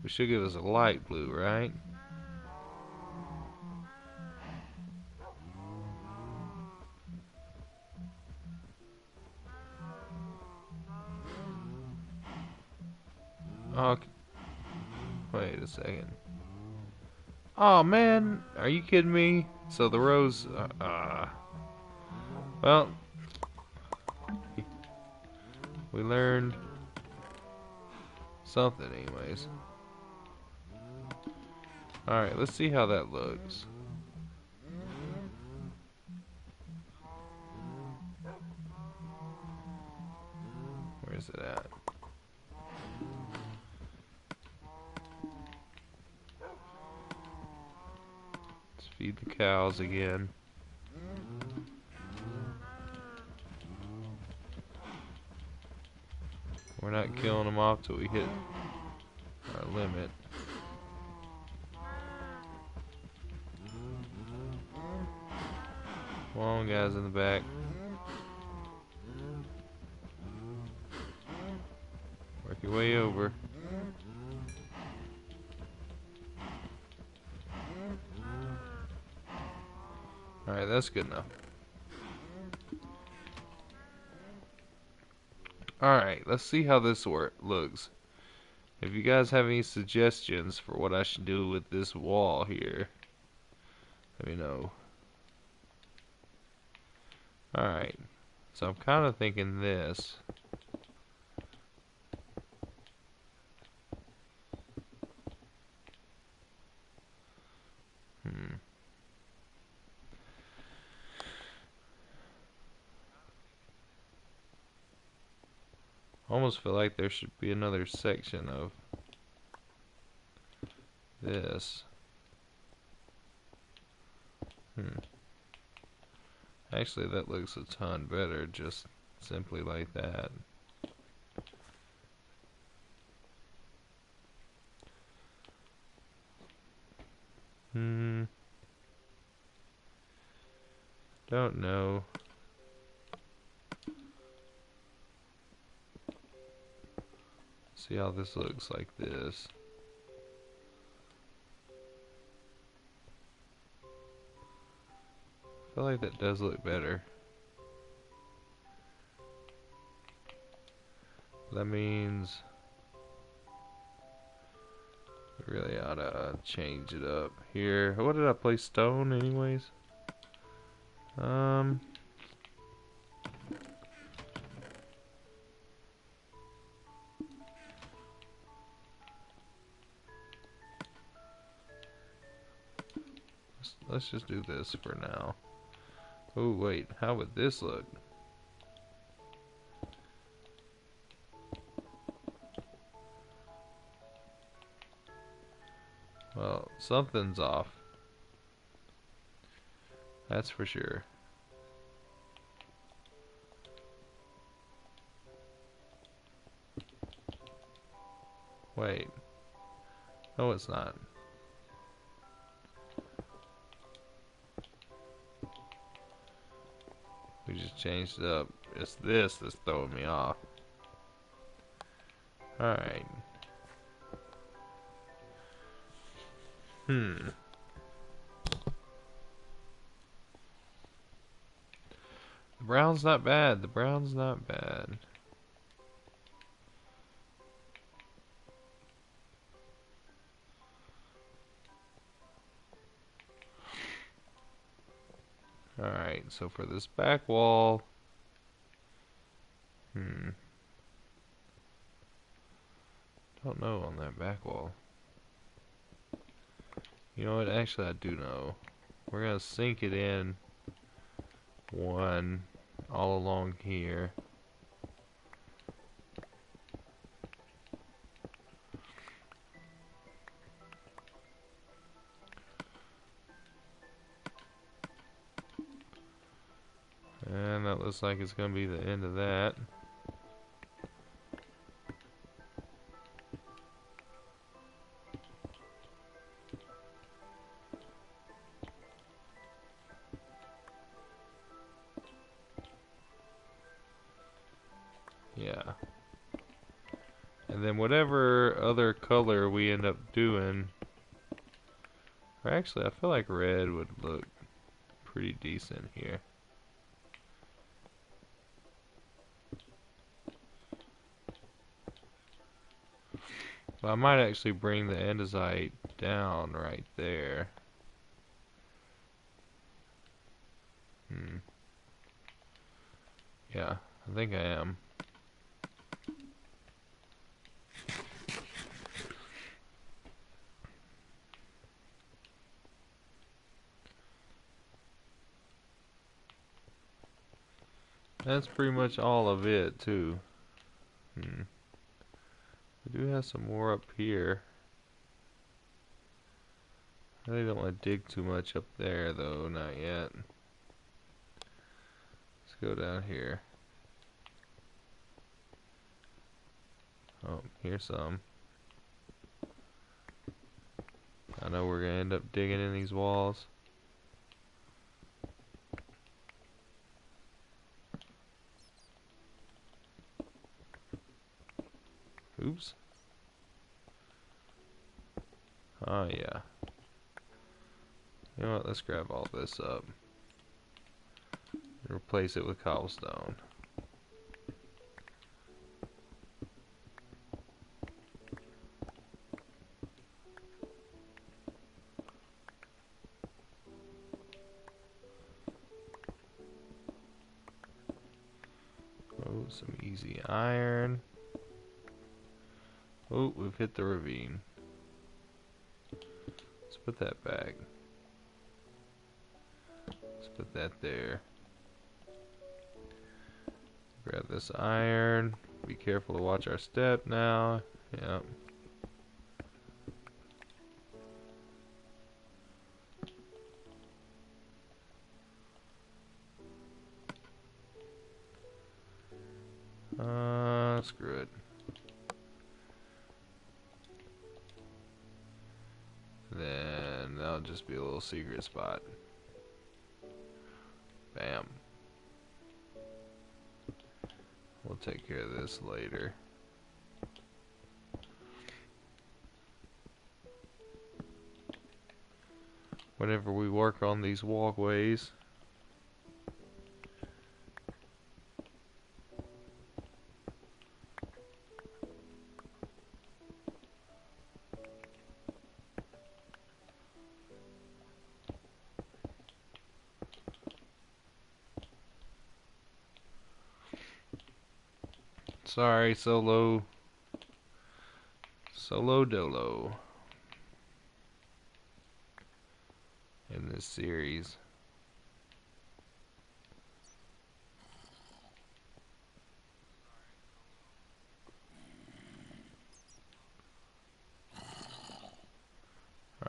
We should give us a light blue, right? Oh, wait a second. Oh man, are you kidding me? So the rose, well, we learned something anyways. Alright, let's see how that looks. Where's it at? Let's feed the cows again. We're not killing them off till we hit our limit. Come on, guys in the back. Work your way over. Alright, that's good enough. Alright, let's see how this looks. If you guys have any suggestions for what I should do with this wall here, let me know. Alright, so I'm kind of thinking this. Almost feel like there should be another section of this. Actually, that looks a ton better, just simply like that. Don't know. See how this looks like this. I feel like that does look better. That means we really ought to change it up here. What did I place stone anyways? let's just do this for now. Oh wait, how would this look? Well, something's off. That's for sure. Wait. No, it's not. We just changed it up. It's this that's throwing me off. Alright. The brown's not bad. The brown's not bad. Alright, so for this back wall, don't know on that back wall. You know what? Actually, I do know. We're gonna sink it in one all along here. And that looks like it's gonna be the end of that. Yeah. And then whatever other color we end up doing, or actually I feel like red would look pretty decent here. Well, I might actually bring the andesite down right there. Yeah, I think I am. That's pretty much all of it, too. We do have some more up here. I really don't want to dig too much up there, though. Not yet. Let's go down here. Oh, here's some. I know we're gonna end up digging in these walls. Oops. Oh yeah. You know what, let's grab all this up and replace it with cobblestone. Oh, some easy iron. Oh, we've hit the ravine. Let's put that back. Let's put that there. Grab this iron. Be careful to watch our step now. Yep. Screw it. Then that'll just be a little secret spot. Bam. We'll take care of this later. Whenever we work on these walkways. Sorry, Solo. Solo Dolo. And this series.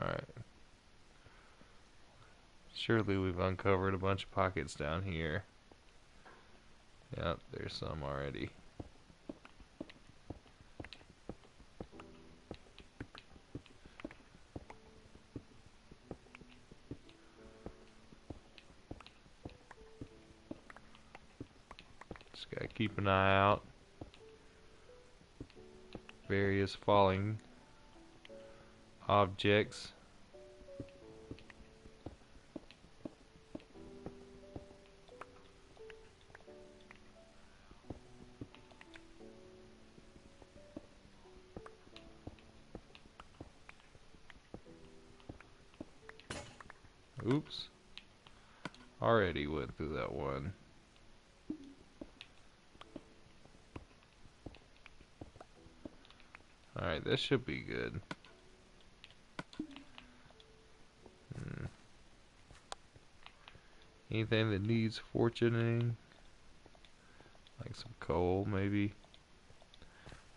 Alright. Surely we've uncovered a bunch of pockets down here. Yep, there's some already. Just gotta keep an eye out. Various falling objects. Oops. Already went through that one. Alright, this should be good. Anything that needs fortuning? Like some coal, maybe?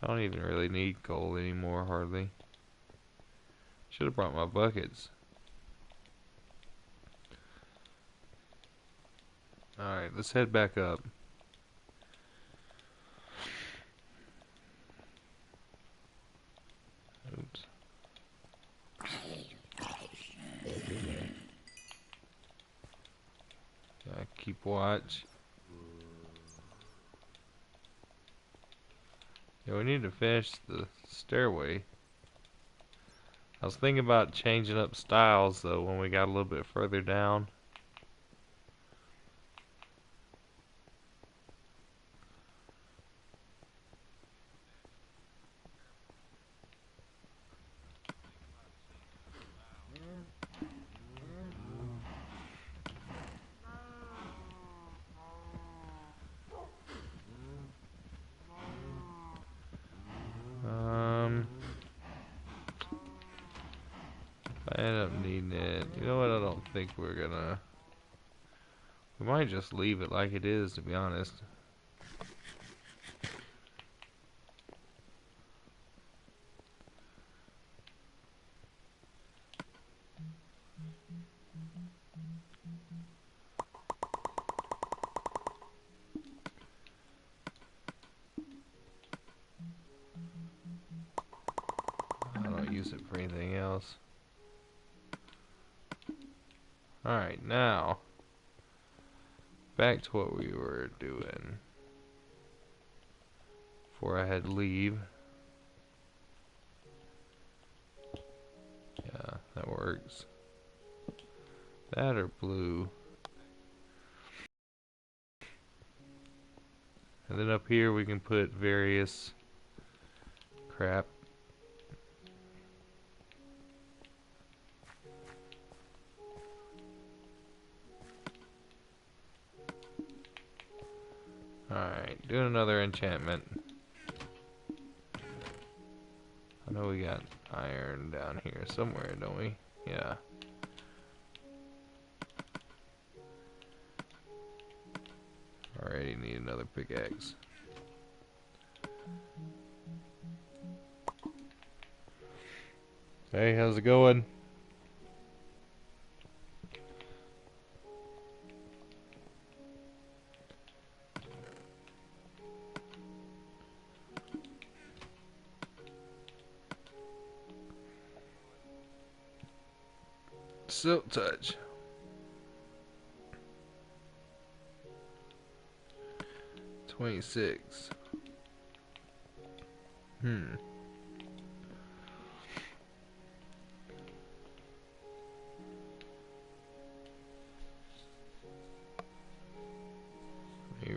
I don't even really need coal anymore, hardly. Should have brought my buckets. Alright, let's head back up. Oops. Gotta keep watch. Yeah, we need to finish the stairway. I was thinking about changing up styles though when we got a little bit further down. I end up needing it. You know what? I don't think we're gonna. We might just leave it like it is, to be honest. I don't use it for anything else. Alright, now back to what we were doing before I had to leave. Yeah, that works. That or blue. And then up here we can put various crap. Alright, doing another enchantment. I know we got iron down here somewhere, don't we? Yeah. Already need another pickaxe. Hey, how's it going? Silk touch. 26.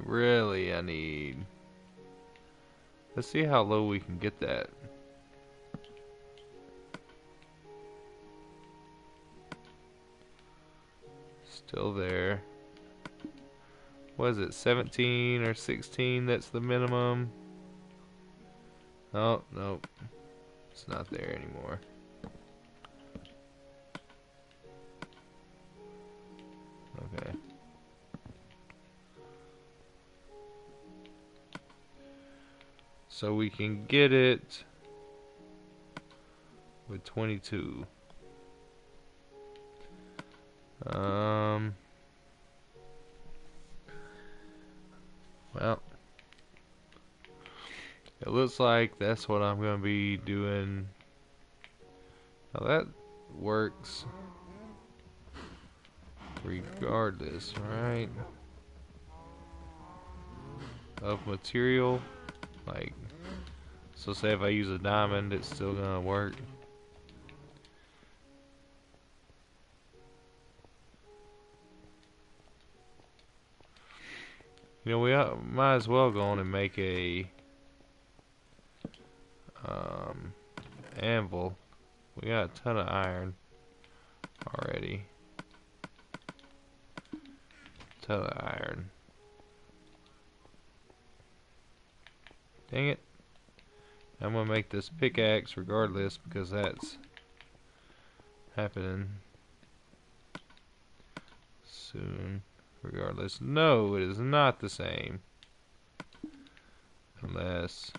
Really, I need. Let's see how low we can get that. Still there. Was it 17 or 16? That's the minimum. Oh, nope. It's not there anymore. Okay. So we can get it with 22. Well, it looks like that's what I'm going to be doing. Now that works regardless, right? Of material. Like, so say if I use a diamond, it's still going to work. You know, we might as well go on and make a anvil. We got a ton of iron already. Ton of iron. Dang it. I'm gonna make this pickaxe regardless because that's happening soon. Regardless. No, it is not the same. Unless.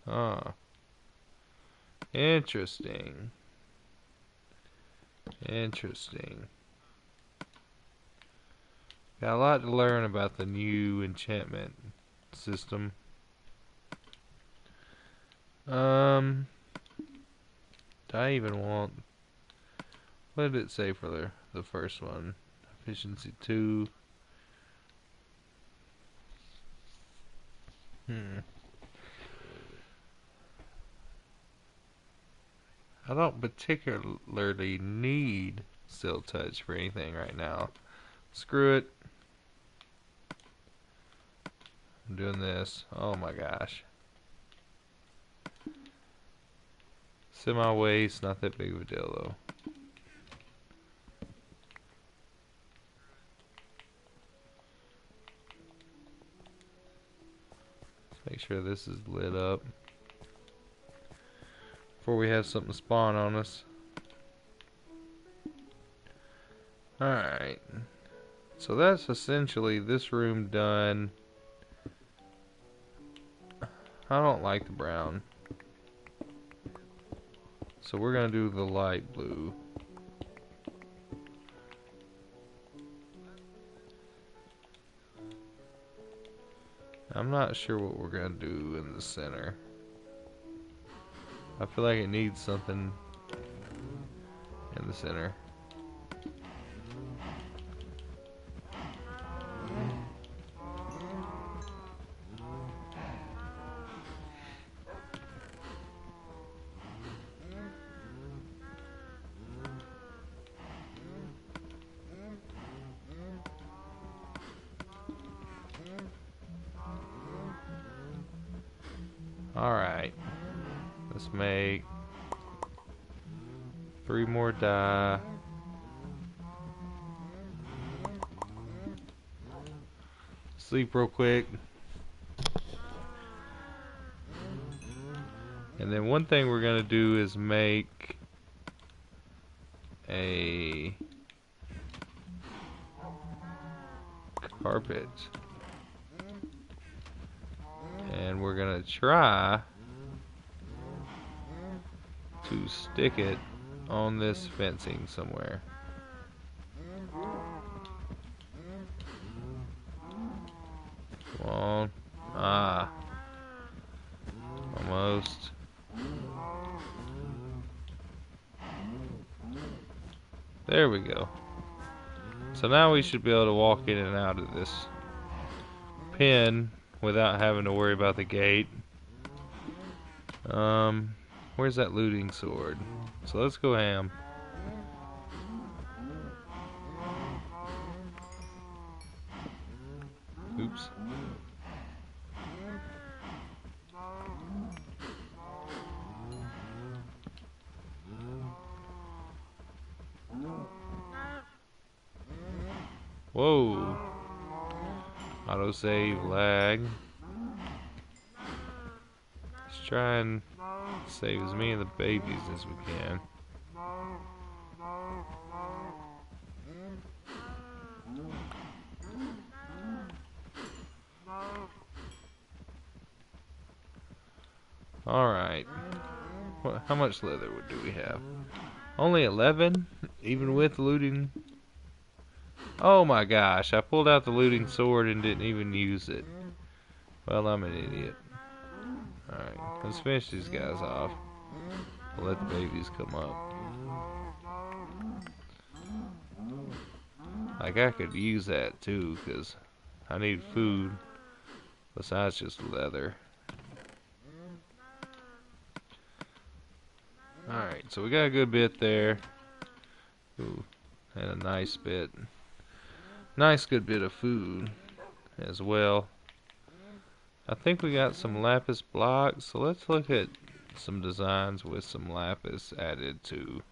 Huh. Interesting. Interesting. Got a lot to learn about the new enchantment system. Do I even want... What did it say for the first one? Efficiency 2. I don't particularly need Silk Touch for anything right now. Screw it. I'm doing this. Oh my gosh. Semi-waste, not that big of a deal though. Let's make sure this is lit up before we have something spawn on us. Alright. So that's essentially this room done. I don't like the brown. So we're gonna do the light blue. I'm not sure what we're gonna do in the center. I feel like it needs something in the center. Alright. Let's make 3 more dye. Sleep real quick. And then one thing we're gonna do is make a carpet. And we're gonna try to stick it on this fencing somewhere. Come on. Ah. Almost. There we go. So now we should be able to walk in and out of this pen without having to worry about the gate. Where's that looting sword? So let's go ham. Oops. Whoa. Autosave lag. Let's try and save as many of the babies as we can. Alright. How much leather do we have? Only 11? Even with looting? Oh my gosh, I pulled out the looting sword and didn't even use it. Well, I'm an idiot. Alright, let's finish these guys off. We'll let the babies come up. Like, I could use that too, because I need food besides just leather. Alright, so we got a good bit there. Ooh, and a nice bit. Nice good bit of food as well. I think we got some lapis blocks, so let's look at some designs with some lapis added to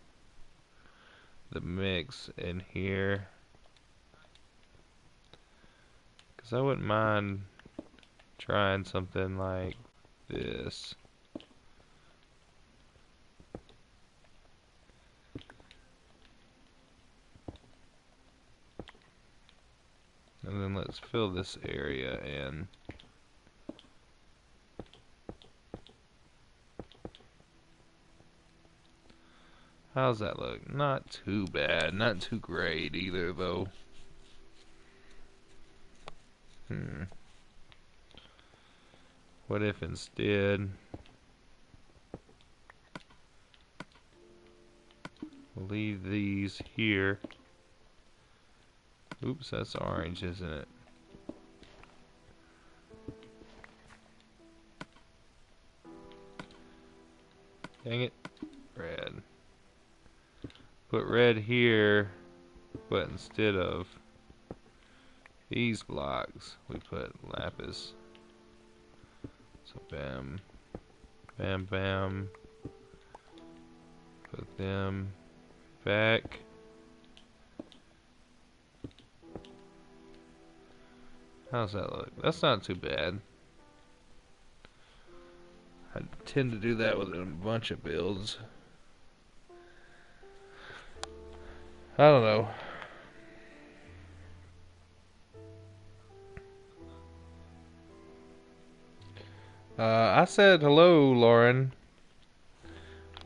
the mix in here. Because I wouldn't mind trying something like this. And then let's fill this area in. How's that look? Not too bad. Not too great either, though. What if instead we'll leave these here? Oops, that's orange, isn't it? Dang it. Red. Put red here, but instead of these blocks, we put lapis. So bam, bam, bam. Put them back. How's that look? That's not too bad. I tend to do that with a bunch of builds. I don't know. I said hello, Lauren,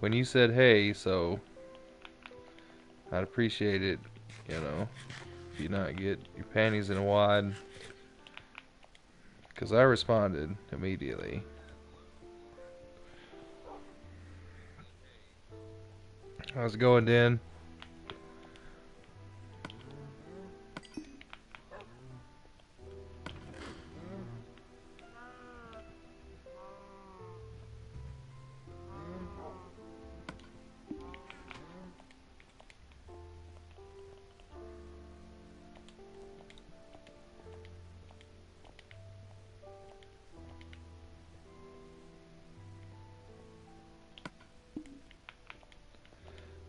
when you said hey, so I'd appreciate it, you know, if you not get your panties in a wad, because I responded immediately. How's it going, Dan?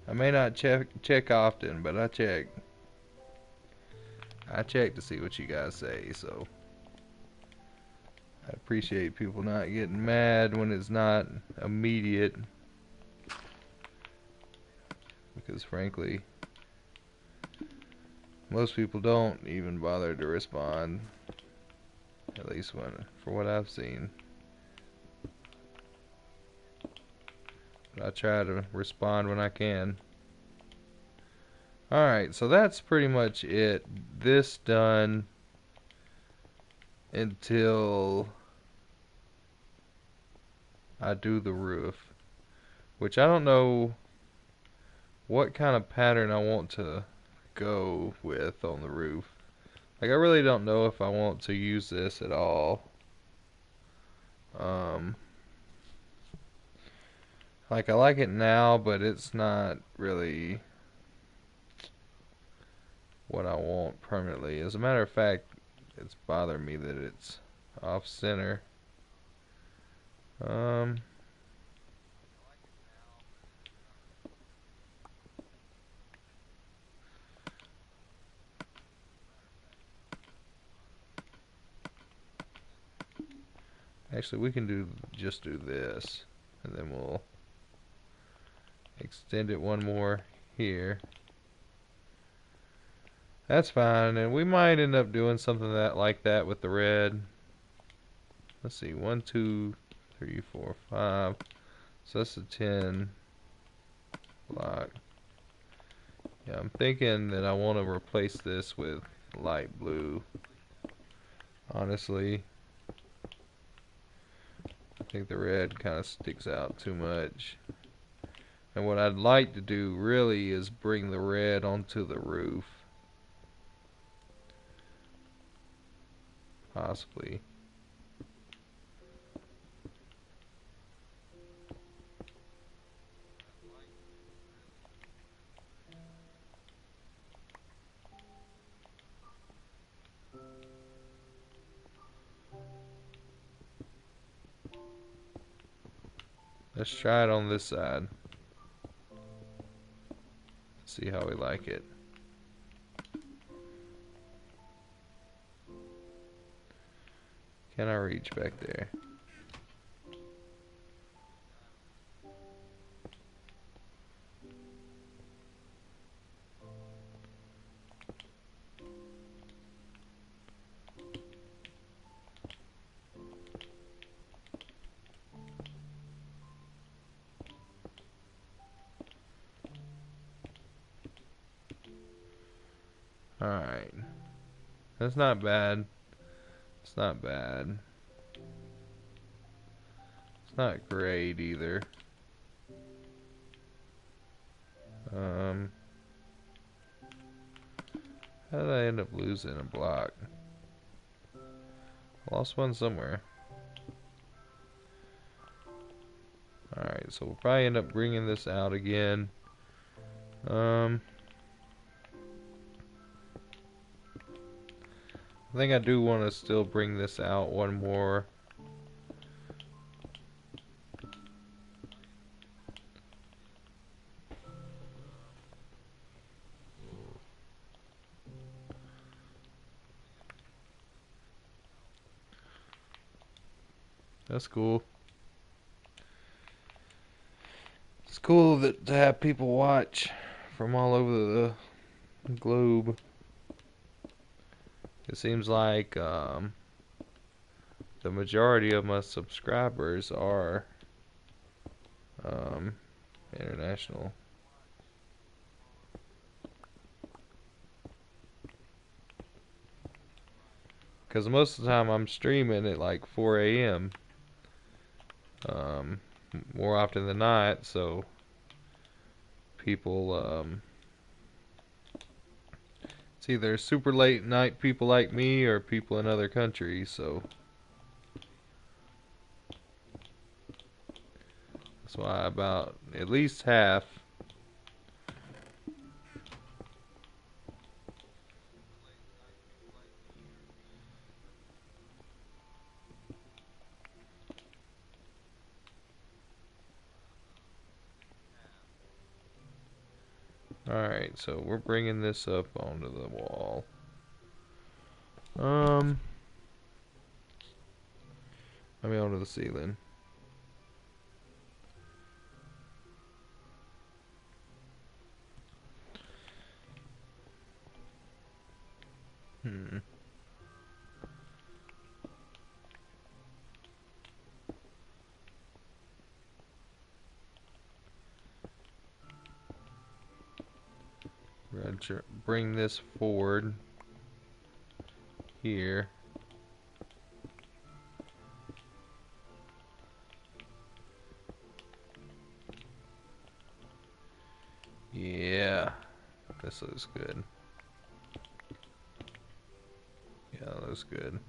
I may not check often, but I check. I check to see what you guys say, so I appreciate people not getting mad when it's not immediate, because frankly, most people don't even bother to respond, at least for what I've seen. But I try to respond when I can. Alright, so that's pretty much it. This done until I do the roof, which I don't know what kind of pattern I want to go with on the roof. Like, I really don't know if I want to use this at all. Like, I like it now, but it's not really what I want permanently. As a matter of fact, it's bothering me that it's off center. Actually, we can just do this, and then we'll extend it one more here. That's fine, and we might end up doing something like that with the red. Let's see, 1, 2, 3, 4, 5. So that's a 10 block. Yeah, I'm thinking that I want to replace this with light blue. Honestly, I think the red kind of sticks out too much. And what I'd like to do really is bring the red onto the roof. Possibly. Let's try it on this side. See how we like it. Can I reach back there? Alright. That's not bad. It's not bad. It's not great either. How did I end up losing a block? I lost one somewhere. Alright, so we'll probably end up bringing this out again. I think I do want to still bring this out one more. That's cool. It's cool that to have people watch from all over the globe. It seems like the majority of my subscribers are international. Because most of the time I'm streaming at like 4 a.m. More often than not, so people, it's either super late night people like me or people in other countries, so that's why about at least half. Alright, so we're bringing this up onto the wall. I mean onto the ceiling. We're gonna bring this forward here. Yeah, this looks good. Yeah, that looks good.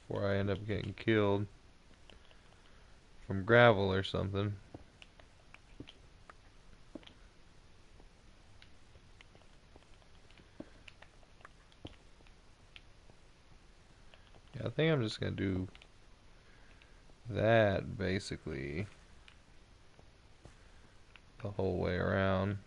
Before I end up getting killed from gravel or something. Yeah, I think I'm just gonna do that basically the whole way around.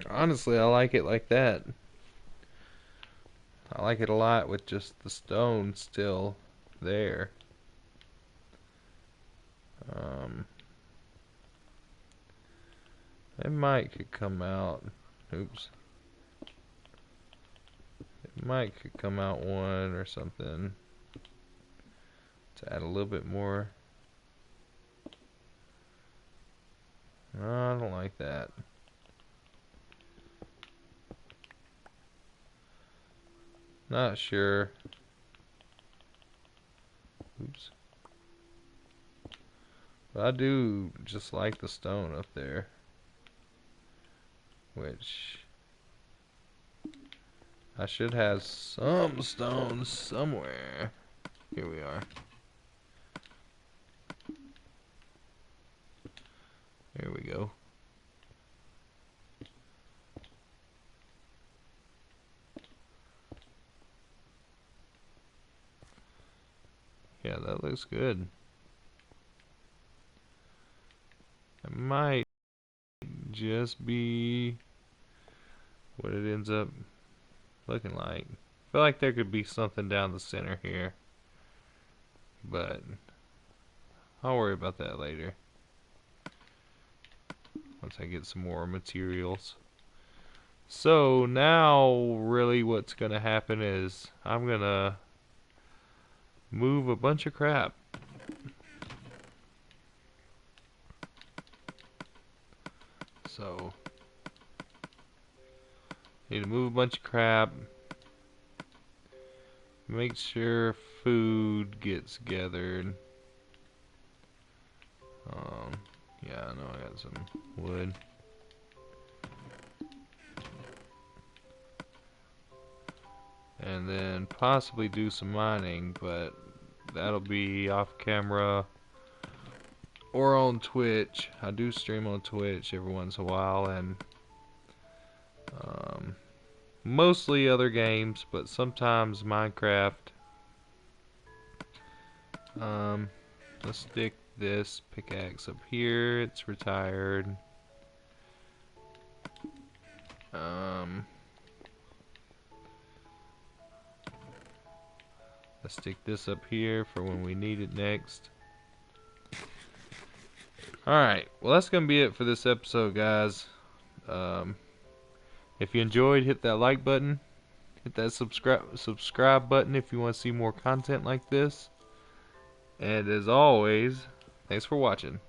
Honestly, I like it like that. I like it a lot with just the stone still there. Um, It might could come out. Oops. It might could come out one or something to add a little bit more. No, I don't like that. Not sure. Oops. But I do just like the stone up there. Which I should have some stones somewhere. Here we are. Here we go. Yeah, that looks good. It might just be what it ends up looking like. I feel like there could be something down the center here, but I'll worry about that later once I get some more materials. So now really what's gonna happen is I'm gonna move a bunch of crap. So need to move a bunch of crap. Make sure food gets gathered. Yeah, I know I got some wood. And then possibly do some mining, but that'll be off camera or on Twitch. I do stream on Twitch every once in a while, and mostly other games, but sometimes Minecraft. Let's stick this pickaxe up here. It's retired. Let's stick this up here for when we need it next. Alright, well that's going to be it for this episode, guys. If you enjoyed, hit that like button. Hit that subscribe button if you want to see more content like this. And as always, thanks for watching.